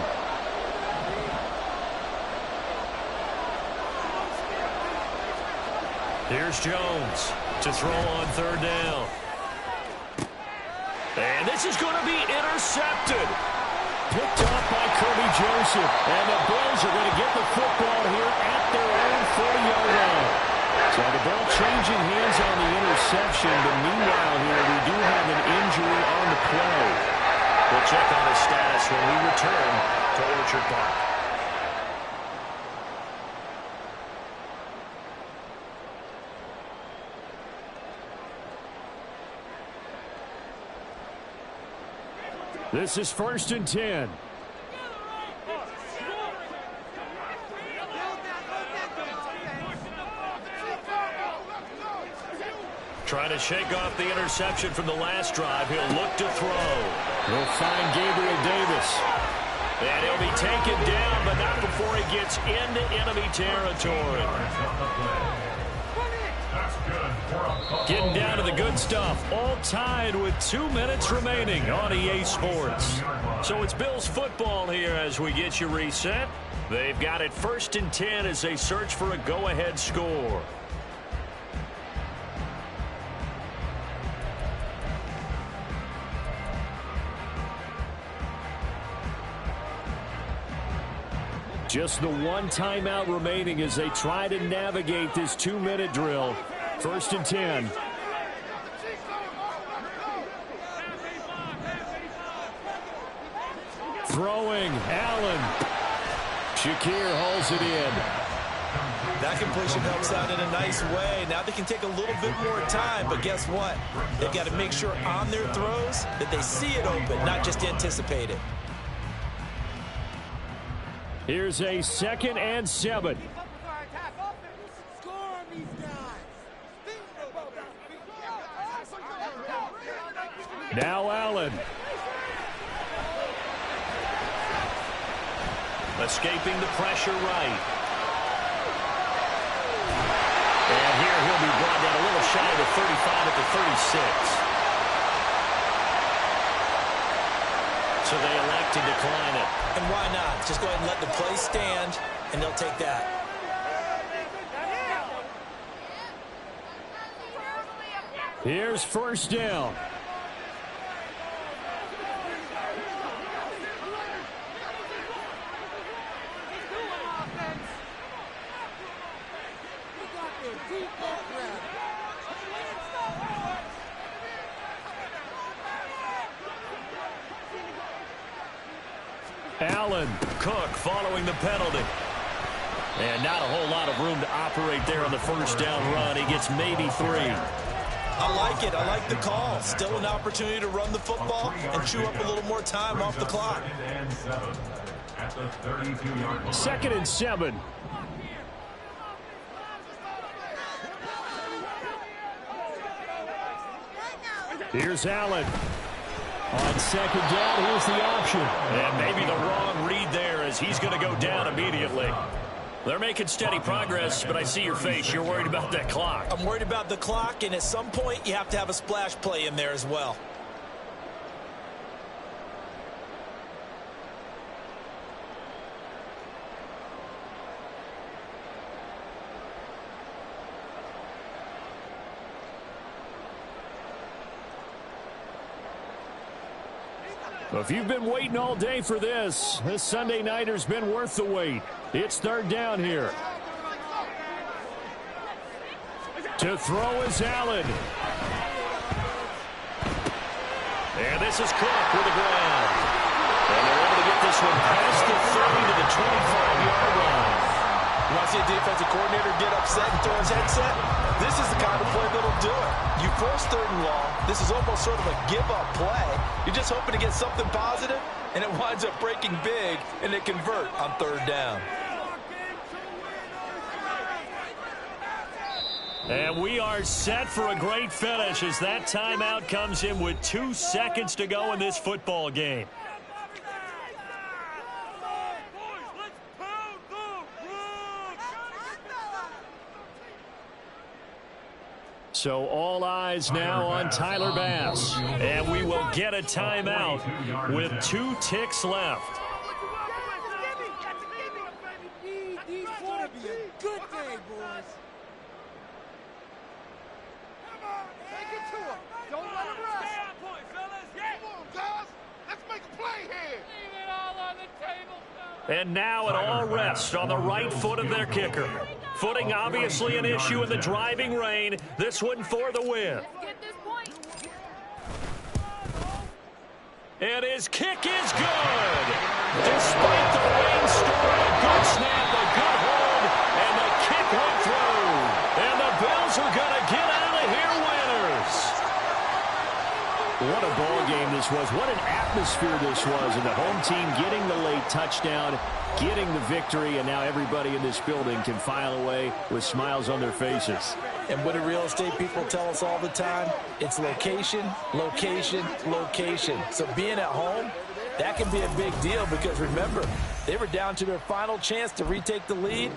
Here's Jones to throw on 3rd down. And this is going to be intercepted. Picked up by Kirby Joseph. And the Bills are going to get the football here at their own 40-yard line. So the ball changing hands on the interception, but meanwhile here we do have an injury on the play. We'll check on his status when we return to Orchard Park. This is 1st and 10. Trying to shake off the interception from the last drive. He'll look to throw. He'll find Gabriel Davis. And he'll be taken down, but not before he gets into enemy territory. Getting down to the good stuff. All tied with 2 minutes remaining on EA Sports. So it's Bills football here as we get you reset. They've got it 1st and 10 as they search for a go-ahead score. Just the 1 timeout remaining as they try to navigate this 2-minute drill. 1st and 10. Throwing, Allen. Shakir hauls it in. That completion helps out in a nice way. Now they can take a little bit more time, but guess what? They've got to make sure on their throws that they see it open, not just anticipate it. Here's a 2nd and 7. Now Allen. Escaping the pressure right. And here he'll be brought down a little shy of the 35 at the 36. So they elect to decline it. And why not? Just go ahead and let the play stand, and they'll take that. Here's 1st down. Allen. Cook following the penalty. And not a whole lot of room to operate there on the first down run. He gets maybe 3. I like it. I like the call. Still an opportunity to run the football and chew up a little more time off the clock. At the 32-yard line. 2nd and 7. Here's Allen. On 2nd down, here's the option. And maybe the wrong read there as he's going to go down immediately. They're making steady progress, but I see your face. You're worried about that clock. I'm worried about the clock, and at some point you have to have a splash play in there as well. If you've been waiting all day for this Sunday nighter's been worth the wait. It's 3rd down here. To throw is Allen. And this is Cook with the ground. And they're able to get this one past the 30 to the 25-yard line. You want to see a defensive coordinator get upset and throw his headset? This is the kind of play that'll do it. You force 3rd and long. This is almost sort of a give-up play. You're just hoping to get something positive, and it winds up breaking big, and they convert on 3rd down. And we are set for a great finish as that timeout comes in with 2 seconds to go in this football game. So all eyes now on Tyler Bass. And we will get a timeout with 2 ticks left. These gonna be a good day, boys. Come on, take it to him. Don't let him rest. Stay on point, fellas. Come on, guys. Let's make a play here. Leave it all on the table, fellas. And now it all rests on the right foot of their kicker. Footing obviously an issue in the driving rain. This one for the win. Get this point. And his kick is good. Despite the rainstorm, a good snap, a good hold, and the kick went through. And the Bills are going to get out of here winners. What a ball game this was. What an atmosphere this was. And the home team getting the late touchdown, getting the victory, and now everybody in this building can file away with smiles on their faces. And what do real estate people tell us all the time? It's location, location, location. So being at home, that can be a big deal because remember, they were down to their final chance to retake the lead,